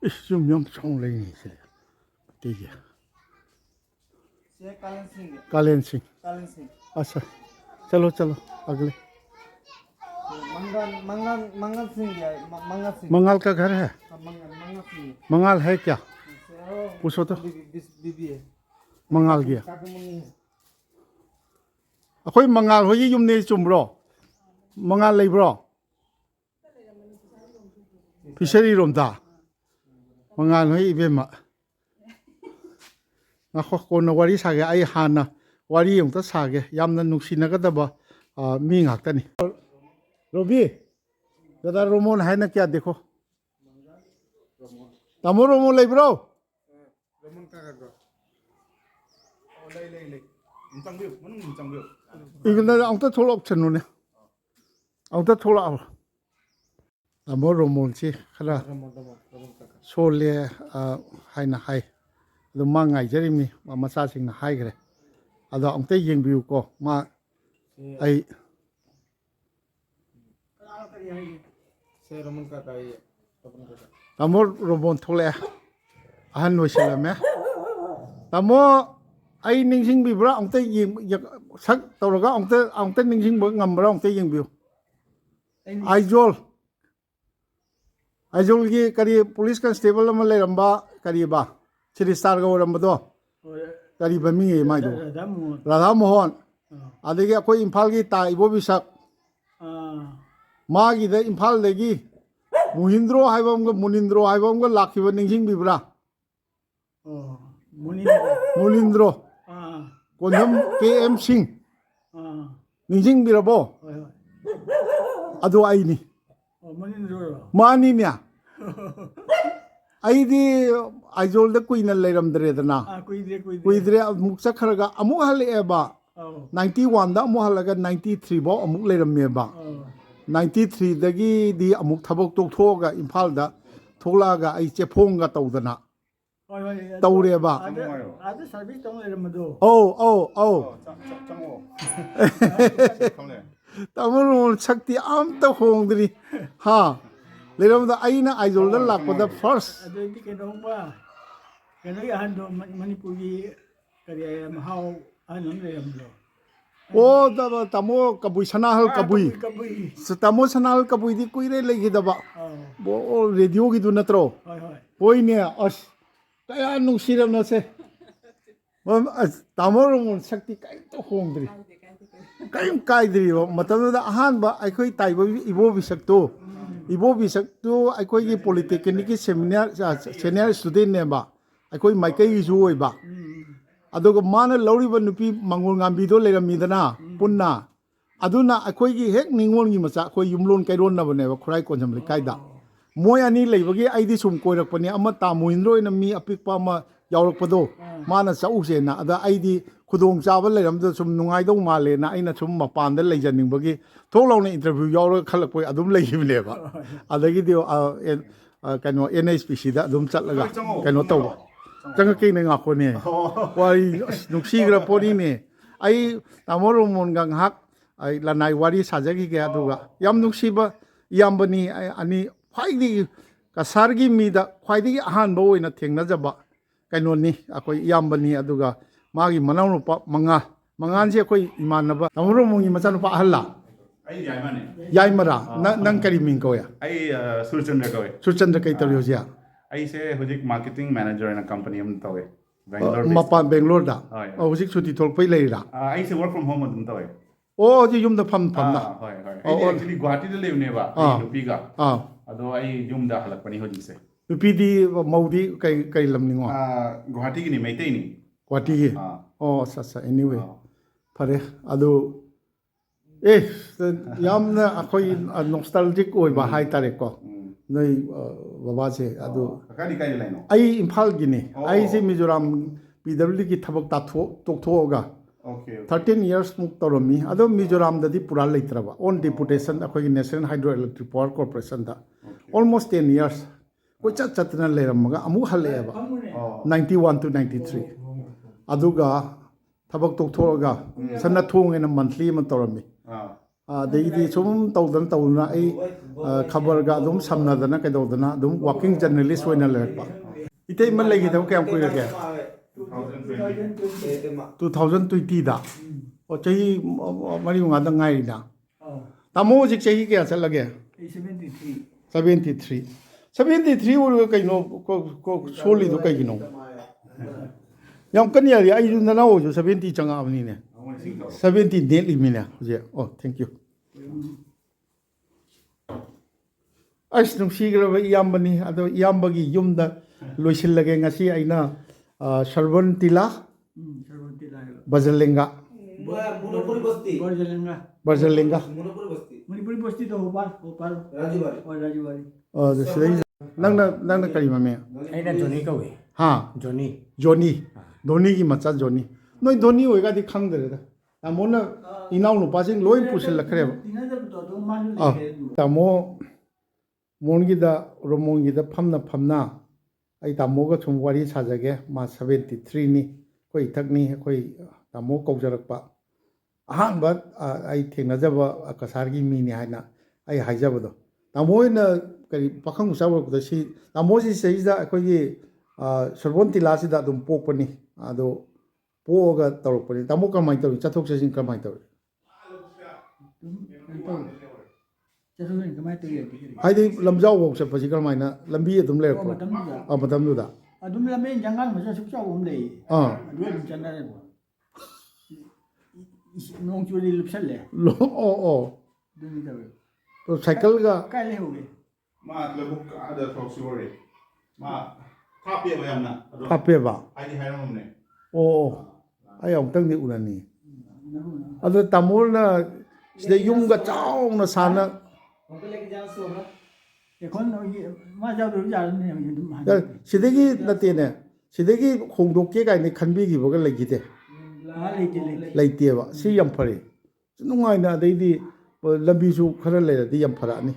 [SPEAKER 1] इस युम यम चांग लेनी से मैतेगी
[SPEAKER 2] ये कालन सिंह है
[SPEAKER 1] कालेन सिंह
[SPEAKER 2] कालन सिंह
[SPEAKER 1] अच्छा चलो अगले
[SPEAKER 2] मंगल सिंह है मंगल सिंह
[SPEAKER 1] मंगाल का घर है
[SPEAKER 2] मंगल सिंह
[SPEAKER 1] मंगाल है क्या
[SPEAKER 2] है
[SPEAKER 1] पूछो तो
[SPEAKER 2] बीबी है
[SPEAKER 1] मंगाल गया
[SPEAKER 2] काफी मुन्नी है
[SPEAKER 1] अखोई मंगाल होई युमने चुमब्रो मंगाल लेब्रो फिशरी रोमदा मंगाल होई इबेमा नाखो कोन वारी सागे आई हाना वारी यंगता सागे यामना नुक्सिनगदबा मी ngaktani रोबी दादा रोमन है ना क्या देखो तमो रोमन लेब्रो
[SPEAKER 3] 로몬 까가고. 레이. 인장뷰. 뭐는 인장뷰.
[SPEAKER 1] 이거는 아무튼 돌아 없잖노네 아무튼 돌아 तमो रोमन सी खरा सोले हाइना हाइ अदो मा ngaइजरिमि मा मचासिंग हाइग्रे अदो अमते येंबिउ को मा आई
[SPEAKER 2] से रमन काका ये रमन काका
[SPEAKER 1] तमो रोमन थोले अहन वसिलमे तमो आई निंगसिंग बिब्रा अमते सक तौरगा अमते निंगसिंग ngambra अमते येंबिउ आइजोल की करी पुलिस कांस्टेबल अमा लेरंबा करी बा सिटी स्टार का ओरंबदो करी बमी माइदो राधा मोहन आदेगी अकोई इम्फाल की ता इबो बिसक मागी दे इम्फाल देगी मुहिंद्रो हाइबमगा मुनिंद्रो हाइबमगा लाखिबा निंगसिंग बिब्रा मुनिंद्रो कोनम के एम सिंह निंगसिंग बिरबो अदो आइनी मानी न्या ꯑꯩꯗꯤ ꯑꯥꯏꯖꯣꯜꯗ ꯀꯨꯏꯅ ꯂꯩꯔꯝꯗ꯭ꯔꯦꯗꯅ ꯀꯨꯏꯗ꯭ꯔꯦ ꯑꯃꯨꯛ ꯆꯠꯈ꯭ꯔꯒ ꯑꯃꯨꯛ ꯍꯜꯂꯛꯑꯦꯕ 91ꯗ ꯑꯃꯨꯛ ꯍꯜꯂꯒ 93 ꯐꯥꯎ ꯑꯃꯨꯛ ꯂꯩꯔꯝꯃꯦꯕ 93ꯗꯒꯤꯗꯤ ꯑꯃꯨꯛ ꯊꯕꯛ ꯇꯣꯛꯊꯣꯛꯑꯒ ꯏꯝꯐꯥꯜꯗ ꯊꯣꯛꯂꯛꯑꯒ ꯑꯩ ꯆꯦꯐꯣꯡꯒ ꯇꯧꯗꯅ ꯇꯧꯔꯦꯕ
[SPEAKER 3] ꯑꯗ ꯁꯔꯚꯤꯁ ꯇꯧ ꯂꯩꯔꯝꯕꯗꯣ
[SPEAKER 1] ꯑꯧ
[SPEAKER 3] ꯆꯪꯉꯛꯑꯣ
[SPEAKER 1] ꯇꯥꯃꯣ ꯁꯛꯇꯤ ꯑꯝꯇ ꯍꯣꯡꯗ꯭ꯔꯤ ꯍꯥ ꯂꯩꯔꯝꯕꯗ ꯑꯩꯅ ꯑꯥꯏꯖꯣꯜꯗ ꯂꯥꯛꯄꯗ ꯐꯥꯔꯁ
[SPEAKER 3] ꯑꯗꯨꯗꯤ ꯀꯩꯅꯣꯝꯕ ꯀꯩꯅꯣꯒꯤ ꯑꯍꯟꯗꯣ ꯃꯅꯤꯄꯨꯔꯒꯤ ꯀꯔꯤ ꯃꯍꯥꯎ ꯑꯍꯟ ꯑꯃ ꯂꯩꯔꯝꯕꯗꯣ
[SPEAKER 1] ꯑꯣ ꯇꯥꯃꯣ ꯀꯕꯨꯏ ꯁꯅꯥꯍꯜ ꯀꯕꯨꯏ
[SPEAKER 3] ꯀꯕꯨꯏ
[SPEAKER 1] ꯇꯥꯃꯣ ꯁꯅꯥꯍꯜ ꯀꯕꯨꯏꯗꯤ ꯀꯨꯏꯔꯦ ꯂꯩꯈꯤꯗꯕ ꯔꯦꯗꯤꯑꯣꯒꯤꯗꯨ ꯅꯠꯇ꯭ꯔꯣ
[SPEAKER 3] ꯍꯣꯏ
[SPEAKER 1] ꯍꯣꯏꯅꯦ ꯑꯁ ꯀꯌా ꯅꯨꯡꯁꯤꯔꯕꯅꯣꯁꯦ ꯇꯥꯃꯣ ꯔꯣꯃꯣꯟ ꯁꯛꯇꯤ ꯀꯔꯤꯝꯇ ꯍꯣꯡꯗ꯭ꯔꯤ ꯀꯔꯤꯝ ꯀꯥꯏꯗ꯭ꯔꯤꯕ ꯃꯇꯝꯗꯨꯗ ꯑꯍꯥꯟꯕ ꯑꯩꯈꯣꯏ ꯇꯥꯏꯕ ꯏꯕꯣ ꯕꯤꯁꯛꯇꯨ ꯑꯩꯈꯣꯏꯒꯤ ꯄꯣꯂꯤꯇꯦꯛꯅꯤꯛꯀꯤ ꯁꯦꯅꯤꯌꯔ ꯏꯁꯇꯨꯗꯦꯟꯅꯦꯕ ꯑꯩꯈꯣꯏ ꯃꯥꯏꯀꯩꯒꯤꯁꯨ ꯑꯣꯏꯕ ꯑꯗꯨꯒ ꯃꯥꯅ ꯂꯧꯔꯤꯕ ꯅꯨꯄꯤ ꯃꯉꯣꯜ ꯉꯥꯝꯕꯤꯗꯣ ꯂꯩꯔꯝꯃꯤꯗꯅ ꯄꯨꯟꯅ ꯑꯗꯨꯅ ꯑꯩꯈꯣꯏꯒꯤ ꯍꯦꯛ ꯅꯤꯉꯣꯜꯒꯤ ꯃꯆꯥ ꯑꯩꯈꯣꯏ ꯌꯨꯝꯂꯣꯟ ꯀꯩꯔꯣꯟꯅꯕꯅꯦꯕ ꯈꯨꯔꯥꯏ ꯀꯣꯟꯖꯝ ꯂꯩꯀꯥꯏꯗ ꯃꯣꯏ ꯑꯅꯤ ꯂꯩꯕꯒꯤ ꯑꯩꯗꯤ ꯁꯨꯝ ꯀꯣꯏꯔꯛꯄꯅꯦ ꯑꯃ ꯇꯥꯃꯣꯏꯟꯗ꯭ꯔ ꯑꯣꯏꯅ ꯃꯤ ꯑꯄꯤꯛꯄ ꯑꯃ ꯌꯥꯎꯔꯛꯄꯗꯣ ꯃꯥꯅ ꯆꯠꯎꯁꯦꯅ ꯑꯗ ꯑꯩꯗꯤ ꯈꯨꯗꯣꯡꯆꯥꯕ ꯂꯩꯔꯝꯗ ꯁꯨم ꯅꯨꯡꯉꯥꯏꯗꯧ ꯃꯥꯜꯂꯦꯅ ꯑꯩꯅ ꯁꯨꯝ ꯃꯄꯥꯟꯗ ꯂꯩꯖꯅꯤꯡꯕꯒꯤ ꯊꯣꯛ ꯂꯥꯎꯅ ꯏꯟꯇꯔꯚꯤꯌꯨ ꯌꯥꯎꯔꯒ ꯈꯜꯂꯛꯄ ꯑꯗꯨꯝ ꯂꯩꯈꯤꯕꯅꯦꯕ ꯑꯗꯒꯤꯗꯤ ꯀꯩꯅꯣ NHPCꯗ ꯑꯗꯨꯝ ꯆꯠꯂꯒ ꯀꯩꯅꯣ ꯇꯧꯕ ꯆꯪꯉꯛꯀꯦꯅꯦ ꯉꯥꯛꯄꯅꯦ ꯋꯥꯔꯤ ꯅꯨꯡꯁꯤꯈ꯭ꯔ ꯄꯣꯠꯅꯤꯅꯦ ꯑꯩ ꯇꯥꯃꯣ ꯔꯣꯃꯣꯟꯒ ꯉꯥꯏꯍꯥꯛ ꯑꯩ ꯂꯅꯥꯏ ꯋꯥꯔꯤ ꯁꯥꯖꯈꯤꯒꯦ ꯑꯗꯨꯒ ꯌꯥꯝ ꯅꯨꯡꯁꯤꯕ ꯏꯌꯥꯝꯕꯅꯤ ꯑꯅꯤ ꯈ꯭ꯋꯥꯏꯗꯒꯤ ꯀꯁꯥꯔꯒꯤ ꯃꯤꯗ ꯈ꯭ꯋꯥꯏꯗꯒꯤ ꯑꯍꯥꯟꯕ ꯑꯣꯏꯅ ꯊꯦꯡꯅꯖꯕ ꯀꯩꯅꯣꯅꯤ ꯑꯩꯈꯣꯏ ꯏꯌꯥꯝꯕꯅꯤ ꯑꯗꯨꯒ ꯃꯥꯒꯤ ꯃꯅꯥꯎꯅꯨꯄꯥ ꯃꯉꯥꯟꯁꯦ ꯑꯩꯈꯣꯏ ꯏꯃꯥꯟꯅꯕ ꯇꯥꯃꯣ ꯔꯣꯃꯣꯟꯒꯤ ꯃꯆꯥꯅꯨꯄꯥ ꯑꯍꯜꯂ
[SPEAKER 7] ꯑꯩ ꯌꯥꯏꯃꯅꯦ
[SPEAKER 1] ꯌꯥꯏꯃꯔꯥ ꯅꯪ ꯀꯔꯤ ꯃꯤꯡ ꯀꯧꯋꯦ
[SPEAKER 7] ꯑꯩ ꯁꯨꯔꯆꯟꯗ꯭ꯔ ꯀꯧꯋꯦ
[SPEAKER 1] ꯁꯨꯔꯆꯟꯗ꯭ꯔ ꯀꯩ ꯇꯧꯔꯤ ꯍꯧꯖꯤꯛ
[SPEAKER 7] ꯑꯩꯁꯦ ꯍꯧꯖꯤꯛ ꯃꯥꯔꯀꯦꯇꯤꯡ ꯃꯦꯅꯦꯖꯔ ꯑꯅ ꯀꯝꯄꯅꯤ ꯑꯃ ꯇꯧꯋꯦ ꯕꯦꯡꯒꯂꯣꯔ
[SPEAKER 1] ꯃꯄꯥꯟ ꯕꯦꯡꯒ꯭ꯂꯣꯔꯗ
[SPEAKER 7] ꯍꯣꯏ
[SPEAKER 1] ꯍꯧꯖꯤꯛ ꯁꯨꯇꯤ ꯊꯣꯛꯂꯛꯄꯩ ꯂꯩꯔꯤꯔꯥ
[SPEAKER 7] ꯑꯩꯁꯦ ꯋꯔꯛ ꯐ꯭ꯔꯣꯝ ꯍꯣꯝ ꯑꯗꯨꯝ ꯇꯧꯋꯦ
[SPEAKER 1] ꯑꯣ ꯍꯧꯖꯤꯛ ꯌꯨꯝꯗ ꯐꯝꯅ
[SPEAKER 7] ꯍꯣꯏ ꯑꯩꯗꯤ ꯑꯦꯛꯆꯨꯋꯦꯂꯤ ꯒꯨꯋꯥꯍꯥꯇꯤꯗ ꯂꯩꯕꯅꯦꯕ ꯑꯩ ꯅꯨꯄꯤꯒ
[SPEAKER 1] ꯑꯥ
[SPEAKER 7] ꯑꯗꯣ ꯑꯩ ꯌꯨꯝꯗ ꯍꯜꯂꯛꯄꯅꯤ ꯍꯧꯖꯤꯛꯁꯦ
[SPEAKER 1] ꯅꯨꯄꯤꯗꯤ ꯃꯧꯗꯤ ꯀꯩ ꯂꯝꯅꯤꯉꯣ
[SPEAKER 7] ꯒꯨꯋꯥꯍꯥꯇꯤꯒꯤꯅꯤ ꯃꯩꯇꯩꯅꯤ
[SPEAKER 1] ꯒꯨꯋꯥꯍꯥꯇꯤꯒꯤ
[SPEAKER 7] ꯑꯥ
[SPEAKER 1] ꯑꯣ ꯑꯠꯆꯥ ꯑꯦꯅꯤꯋꯦ ꯐꯔꯦ ꯑꯗꯨ ꯌꯥꯝꯅ ꯑꯩꯈꯣꯏ ꯅꯣꯁꯇꯥꯜꯖꯤꯛ ꯑꯣꯏꯕ ꯍꯥꯏꯇꯥꯔꯦꯀꯣ ꯅꯣꯏ ꯕꯕꯥꯁꯦ ꯑꯗꯨ
[SPEAKER 7] ꯀꯥꯏꯗ ꯂꯩꯅꯣ
[SPEAKER 1] ꯑꯩ ꯏꯝꯐꯥꯜꯒꯤꯅꯤ ꯑꯩꯁꯦ ꯃꯤꯖꯣꯔꯥꯝ PWDꯒꯤ ꯊꯕꯛ ꯇꯣꯛꯊꯣꯛꯑꯒ 13 yearsꯃꯨꯛ ꯇꯧꯔꯝꯃꯤ ꯑꯗꯣ ꯃꯤꯖꯣꯔꯥꯝꯗꯗꯤ ꯄꯨꯔꯥ ꯂꯩꯇ꯭ꯔꯕ ꯑꯣꯟ ꯗꯤꯄꯨꯇꯦꯁꯟ ꯑꯩꯈꯣꯏꯒꯤ ꯅꯦꯁꯅꯦꯜ ꯍꯥꯏꯗ꯭ꯔꯣ ꯏꯂꯦꯛꯇ꯭ꯔꯤꯛ ꯄꯥꯋꯔ ꯀꯣꯔꯄꯣꯔꯦꯁꯟꯗ ꯑꯣꯜꯃꯣꯁ 10 years ꯀꯣꯏꯆꯠ ꯆꯠꯇꯅ ꯂꯩꯔꯝꯃꯒ ꯑꯃꯨꯛ ꯍꯜꯂꯛꯑꯦꯕ 91 to 93 ꯑꯗꯨꯒ ꯊꯕꯛ ꯇꯣꯛꯊꯣꯛꯑꯒ ꯁꯅ ꯊꯣꯡꯉꯦꯅ ꯃꯟꯊꯂꯤ ꯑꯃ ꯇꯧꯔꯝꯃꯤ ꯑꯗꯩꯗꯤ ꯁꯨꯝ ꯇꯧꯗꯅ ꯑꯩ ꯈꯕꯔꯒ ꯑꯗꯨꯝ ꯁꯝꯅꯗꯅ ꯀꯩꯗꯧꯗꯅ ꯑꯗꯨꯝ ꯋꯥꯔꯀꯤꯡ ꯖꯔꯅꯦꯂꯤꯁ ꯑꯣꯏꯅ ꯂꯩꯔꯛꯄ ꯏꯇꯩꯃ ꯂꯩꯈꯤꯗꯕ ꯀꯌꯥꯝ ꯀꯨꯏꯔꯒꯦ 2020ꯗ ꯑꯣ ꯆꯍꯤ 3-4ꯗ ꯉꯥꯏꯔꯤꯗ ꯇꯥꯃꯣ ꯍꯧꯖꯤꯛ ꯆꯍꯤ ꯀꯌꯥ ꯆꯠꯂꯒꯦ 73 ꯑꯣꯏꯔꯒ ꯀꯩꯅꯣ ꯁꯣꯜꯂꯤꯗꯣ ꯀꯩꯒꯤꯅꯣ ꯌꯥꯝ ꯀꯟꯅ ꯌꯥꯔꯤ ꯑꯩꯁꯨ ꯅꯅꯥꯎ ꯑꯣꯏꯁꯨ 70 ꯆꯪꯉꯛꯑꯕꯅꯤꯅꯦ 70 ꯅꯦꯠꯂꯤꯃꯤꯅꯦ ꯍꯧꯖꯤꯛ ꯑꯣ ꯊꯦꯡꯛ ꯌꯨ ꯑꯁ ꯅꯨꯡꯁꯤꯈ꯭ꯔꯕ ꯏꯌꯥꯝꯕꯅꯤ ꯑꯗꯣ ꯏꯌꯥꯝꯕꯒꯤ ꯌꯨꯝꯗ ꯂꯣꯏꯁꯤꯜꯂꯒꯦ ꯉꯁꯤ ꯑꯩꯅ ꯁꯔꯕꯟ ꯇꯤꯂꯥ ꯕꯖꯔꯂꯦꯡꯒꯥ ꯕꯖꯔꯂꯦꯡꯒꯥ
[SPEAKER 3] ꯃꯅꯤꯄꯨꯔꯤ ꯕꯁꯇꯤ ꯇꯧ ꯔꯥꯖꯨꯕꯥꯔꯤ
[SPEAKER 1] ꯁꯤꯗꯩ ꯅꯪꯅ ꯀꯔꯤ ꯃꯃꯤꯡ
[SPEAKER 3] ꯑꯩꯅ ꯖꯣꯅꯤ ꯀꯧꯏ
[SPEAKER 1] ꯍꯥ
[SPEAKER 3] ꯖꯣꯅꯤ
[SPEAKER 1] ꯙꯣꯅꯤꯒꯤ ꯃꯆꯥ ꯖꯣꯅꯤ ꯅꯣꯏ ꯙꯣꯅꯤ ꯑꯣꯏꯒꯗꯤ ꯈꯪꯗ꯭ꯔꯦꯗ ꯇꯥꯃꯣꯅ ꯏꯅꯥꯎ ꯅꯨꯄꯥꯁꯤꯡ ꯂꯣꯏ ꯄꯨꯁꯤꯜꯂꯛꯈ꯭ꯔꯦꯕ ꯇꯥꯃꯣ ꯃꯣꯟꯒꯤꯗ ꯔꯣꯃꯣꯟꯒꯤꯗ ꯐꯝꯅ ꯑꯩ ꯇꯥꯃꯣꯒ ꯁꯨꯝ ꯋꯥꯔꯤ ꯁꯥꯖꯒꯦ ꯃꯥ 73ꯅꯤ ꯑꯩꯈꯣꯏ ꯏꯊꯛꯅꯤ ꯑꯩꯈꯣꯏ ꯇꯥꯃꯣ ꯀꯧꯖꯔꯛꯄ ꯑꯍꯥꯟꯕ ꯑꯩ ꯊꯦꯡꯅꯖꯕ ꯀꯁꯥꯔꯒꯤ ꯃꯤꯅꯤ ꯍꯥꯏꯅ ꯑꯩ ꯍꯥꯏꯖꯕꯗꯣ ꯇꯥꯃꯣ ꯍꯣꯏꯅ ꯀꯔꯤ ꯄꯥꯈꯪ ꯃꯆꯥ ꯑꯣꯏꯔꯛꯄꯗ ꯇꯥꯃꯣꯁꯤ ꯁꯤꯗꯩꯁꯤꯗ ꯑꯩꯈꯣꯏꯒꯤ ꯁꯔꯕꯣꯟ ꯇꯤꯂꯥꯁꯤꯗ ꯑꯗꯨꯝ ꯄꯣꯛꯄꯅꯤ ꯑꯗꯣ ꯄꯣꯛꯑꯒ ꯇꯧꯔꯛꯄꯅꯤ ꯇꯥꯃꯣ ꯀꯃꯥꯏꯅ ꯇꯧꯔꯤ ꯆꯠꯊꯣꯛ ꯆꯠꯁꯤꯟ ꯀꯃꯥꯏꯅ ꯇꯧꯔꯤ ꯍꯥꯏꯗꯤ ꯂꯝꯖꯥꯎꯐꯥꯎ ꯆꯠꯄꯁꯤ ꯀꯔꯝꯍꯥꯏꯅ ꯂꯝꯕꯤ ꯑꯗꯨꯝ ꯂꯩꯔꯛꯄ꯭ꯔꯣ ꯃꯇꯝꯗꯨꯗ
[SPEAKER 3] ꯑꯗꯨꯝ ꯂꯝꯕꯦꯟ ꯖꯪꯒꯥꯜ ꯃꯆꯥ ꯁꯨꯛ ꯆꯥꯎꯕ ꯑꯃ ꯂꯩꯌꯦ ꯑꯗꯨ ꯑꯗꯨꯝ ꯆꯠꯅꯔꯦꯀꯣ ꯅꯣꯡ ꯆꯨꯔꯗꯤ ꯂꯨꯞꯁꯜꯂꯦ ꯑꯗꯨꯅꯤ ꯇꯧꯋꯦ
[SPEAKER 1] ꯁꯥꯏꯀꯜꯒ
[SPEAKER 3] ꯀꯥꯏ ꯂꯩꯍꯧꯒꯦ
[SPEAKER 7] ꯃꯥ ꯂꯧꯕꯨꯛ ꯑꯥꯗ ꯊꯕꯛ ꯁꯨꯔꯦ ꯃꯥ ꯊꯥꯞꯄꯦꯕ ꯌꯥꯝꯅ
[SPEAKER 1] ꯊꯥꯞꯄꯦꯕ
[SPEAKER 7] ꯍꯥꯏꯗꯤ ꯍꯥꯏꯔꯝꯃꯕꯅꯦ
[SPEAKER 1] ꯑꯩ ꯑꯃꯨꯛꯇꯪꯗꯤ ꯎꯔꯅꯤ ꯑꯗꯣ ꯇꯥꯃꯣꯅ ꯁꯤꯗ ꯌꯨꯝꯒ ꯆꯥꯎꯅ ꯁꯥꯅ
[SPEAKER 3] คนมาเจ้าดูจานนี่ยังดูมัน
[SPEAKER 1] 시대기 나때네 시대기 홍도께 가니 칸비기 보가 레기데
[SPEAKER 3] อะไรกินเลย
[SPEAKER 1] 레이티에바 시염퍼리 누가이나 데이디 람비수 खरा 레디 염퍼라니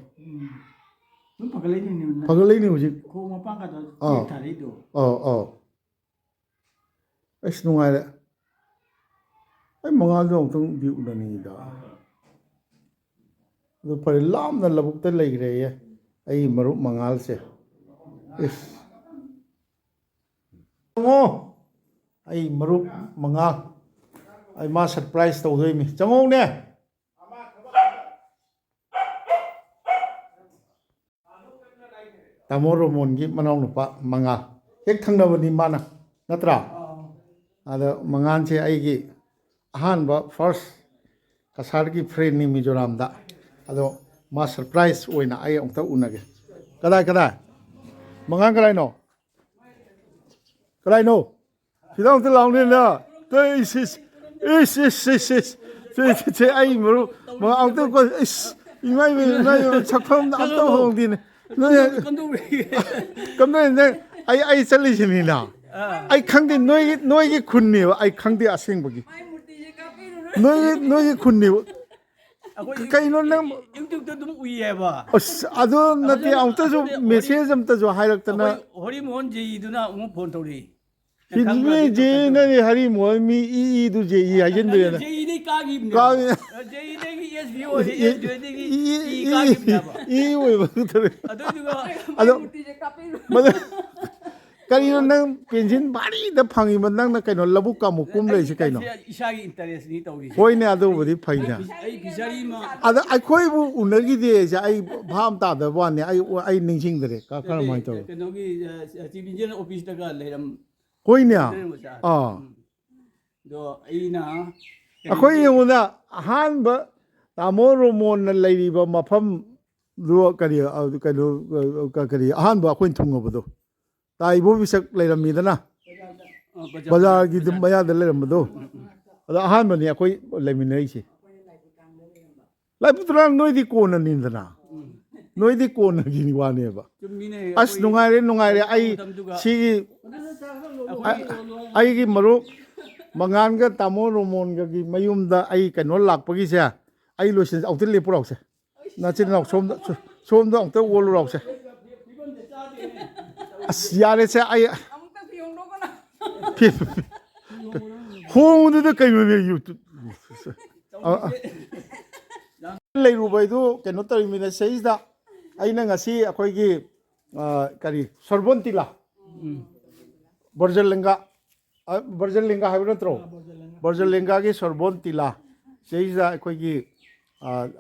[SPEAKER 3] มันปกตินี่มัน
[SPEAKER 1] 바글레니 오직
[SPEAKER 3] โคมาปังกันตัวถ่ายดู
[SPEAKER 1] 어 에스 누가이래 아이 망아도 엄청 비우다니다 그 퍼리 람나 라북데 레이레예 아이 머루 망알세 에스 정호 아이 머루 망알 아이 마 서프라이즈 तौदोइमी 정호네 तामोरोमोनगी मनाव नुपा मंगा हेक थंगनबनी माना नत्रा आदा मंगान से आईगी अहानबा फर्स्ट कसारगी फ्रेंड नि मिजोराम दा अदो मा सरप्राइज ओइना आई अंगता उनगे कदाय मंगान कदाय नो सिदा अंगता लाउने ना तो इस 제 आई मरो मा अंगता को इस इमाई में सकफम अंगता होंदिने कमने आई चलिसिना आई खंगदे नोई खुन्नी आई खंगदे असेंबगी नोई खुन्नी कईनो नंग
[SPEAKER 3] यूट्यूब तुम उइएबा
[SPEAKER 1] अदो नते अमतजो मेसेज अमतजो हाइरक्तना
[SPEAKER 3] हरिमोहन जेईदुना उमु फोन तौरी
[SPEAKER 1] हिजमे जे नरे हरिमोहन मी दु जे हाइजनबे
[SPEAKER 3] जेईदे कागिबने
[SPEAKER 1] का
[SPEAKER 3] जेईदे की एसबीओ एसबीओ की कागिबनेबा
[SPEAKER 1] ओइ बतरे
[SPEAKER 3] अदुगा
[SPEAKER 1] अदो मतलब करीनो नंग पेंशन बारी द फंगी मन नंग न कइनो लबु का मुकुम लेसि कइनो
[SPEAKER 3] इसागी इंटरेस्ट नि तौरी
[SPEAKER 1] होइने अदो बदि फैना
[SPEAKER 3] आई फिशरी मा
[SPEAKER 1] अदो अखोइ बु उनगी दे जे आई भाम ता द वाने आई निंसिंग दरे का खर माइ तो
[SPEAKER 3] कनोगी चीफ इंजीनियर ऑफिस तक लेरम
[SPEAKER 1] होइने
[SPEAKER 3] दो आइना
[SPEAKER 1] अखोइ यमुना हान ब तामो रोमोन न लेरिबा मफम दो करी कनो करी हान ब अखोइ थुंगबदो ताइबो बिसक लेरमीदना बाजार की दुम बया द लेरमदो अदा हान बनी अखोइ लेमिनैसि लाइपुत्रा नोइदि कोन निंदना नोइदि कोन गिनि वानेबा अस नुंगाइरे आई सी आईगी मरु मंगानगा तामो रोमोनगा की मयुमदा आई कनो लाकपगी से आई लोसन औते लेपुराउसे नाचिन नाउ सोमदा औते वोलुराउसे अस यारे से आई होंदुदा कइनो यूट्यूब लेरुबाइदो कनो तरिमिना सेइदा आइना ngasi अखोइगी करी सरबोंतिला बर्जलेंगा हाइब नत्रो बर्जलेंगा की सरबोंतिला सेइजा अखोइगी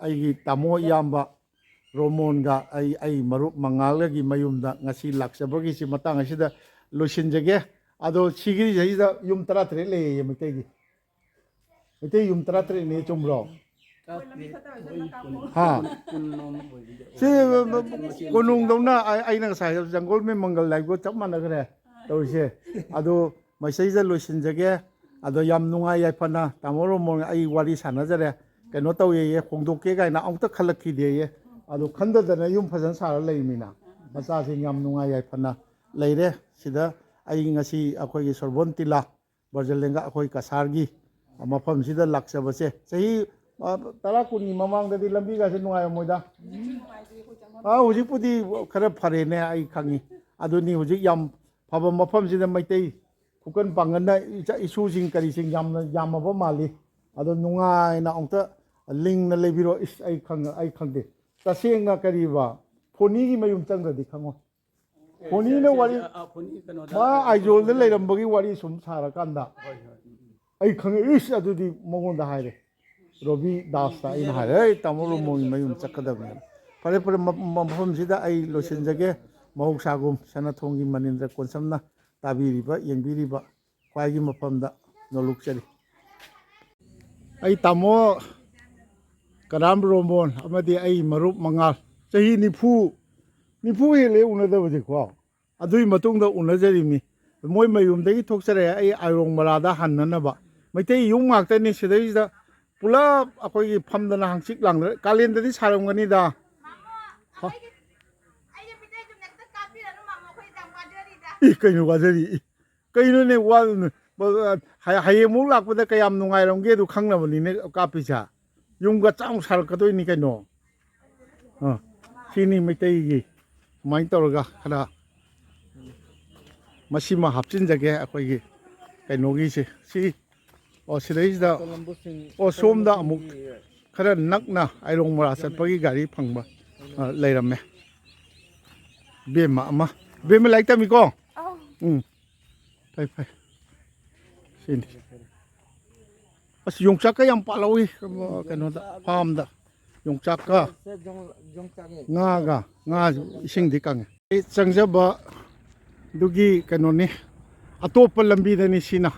[SPEAKER 1] आइगी तामो याम्बा रोमोनगा आई मरुप मंगालगी मयुमदा ngasi लाक्सबगी सि मतंग असिदा लोसिनजगे अदो सिगी जइदा युम 13 ले यमतेगी मते युम 13 ने चुमरो हाँ से कोनुंग दौना आइना साइ जंगल में मंगल लाइगो चप मानगरे तौसे अदो मैसैजा लोसिनजगे अदो याम नुंगाय याफना तामोरो मोन आई वारी सानजरे कनो तौये होंदोके गाइना अमत खलखि देये अदो खंददना युम फजन सारा लेमिना मचा से याम नुंगाय याफना लेरे सिदा आई ngasi अखोई सरबोन तिला बर्जलेंगा अखोई कसारगी मफम सिदा लाक्सबसे सही तरा कुनी ममांगदि लंबी गासे नुंगाय मोइदा हुजिपुदी खरा फरेने आई खंगी अदुनी हुजिक याम फब मफम सिदा मैतै खुकन पांगना इशूसिंग करिसिंग यामबो माली अदो नुंगायना अंगता लिंग न लेबिरो इस आई खंगदे तसेंगा करिबा फोनी मयुम चंगदि खंगो फोनी ने वाली मा आइजोल दे लेरंबगी वाली सुम सारा कांदा आई खंगे इस अदुदी मगोंदा हाइरे रोबी दास ता इन हाइरे तमरो मोई मयुम चकदबने फरे फरे मफम सिदा आई लोसिनजगे महौसागुम सनाथोंगी मनिंद्र कोनसमना ताबीरिबा यंगबीरिबा ख्वाइगी मफमदा नोलुकचरी आई तामो कराम रोमोन अमदी आई मरुप मंगाल सही निफू हेले उनदबजे खो अदुई मतुंगदा उनजरिमी मोय मयुमदगी थोक्सरे आई आयरोंग मरादा हन्ननबा मैते युम माक्तनी सिदैदा पुला अखोई फमदना हंसिक लांग कालेंददी सारमगनीदा 이 그녀 와저리 그녀네 와 하ye목 락보다 그야 농아이롱게도 강나버리네 까피자 용가 짱 살거도 있니 그녀 시니 메테이기 많이 떨어가 하나 마시마 합진자게 아코이기 그녀기시 시 시대이다 솜다 아무 खरा नकना आइरोंग मरा चटपगी गाड़ी फंगबा लेरमे बेमा बेमा लाइक तमिको फाइ फाइ सिन अस योंगचाक का याम पालौई कनोदा फार्म दा योंगचाक का nga ising di kang changjaba dugi kanoni atopa lambi da ni sina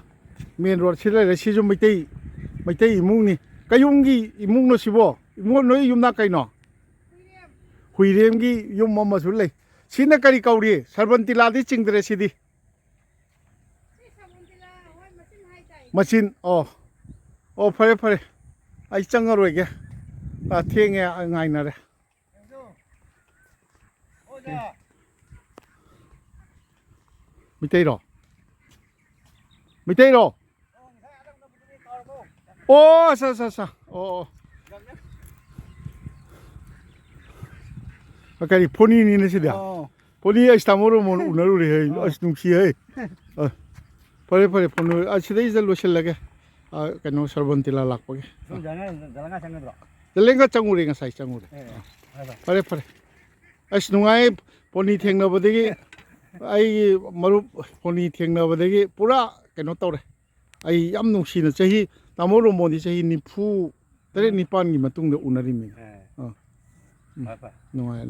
[SPEAKER 1] main road sila re si ju maitai imung ni kayunggi imung no sibo imung no yumna kaino huiremgi yum mama sulai sina kari kauri sarbantila di chingdre sidi machine oh phare phare ai changaroi ge thenge ngai na re 밑에로 오 사사사 아까리 본인이 시대야 본인이 스타모로 뭐 오늘우리 해 아스둥시해 퍼레 본을 시대 이제 로실라게 아 그노 서번틸라 락보게
[SPEAKER 3] 자랑가 생각들어.
[SPEAKER 1] 델랭가 짱우리가 사이 짱우리 퍼레 아스둥아이 본이 탱나버데기 아이 마루 본이 탱나버데기 뿌라 그노 떠래 아이 얌 농시는 저희 나모로 모디 저희 니푸 때레 니판기 마뚱데 우나리미 누아야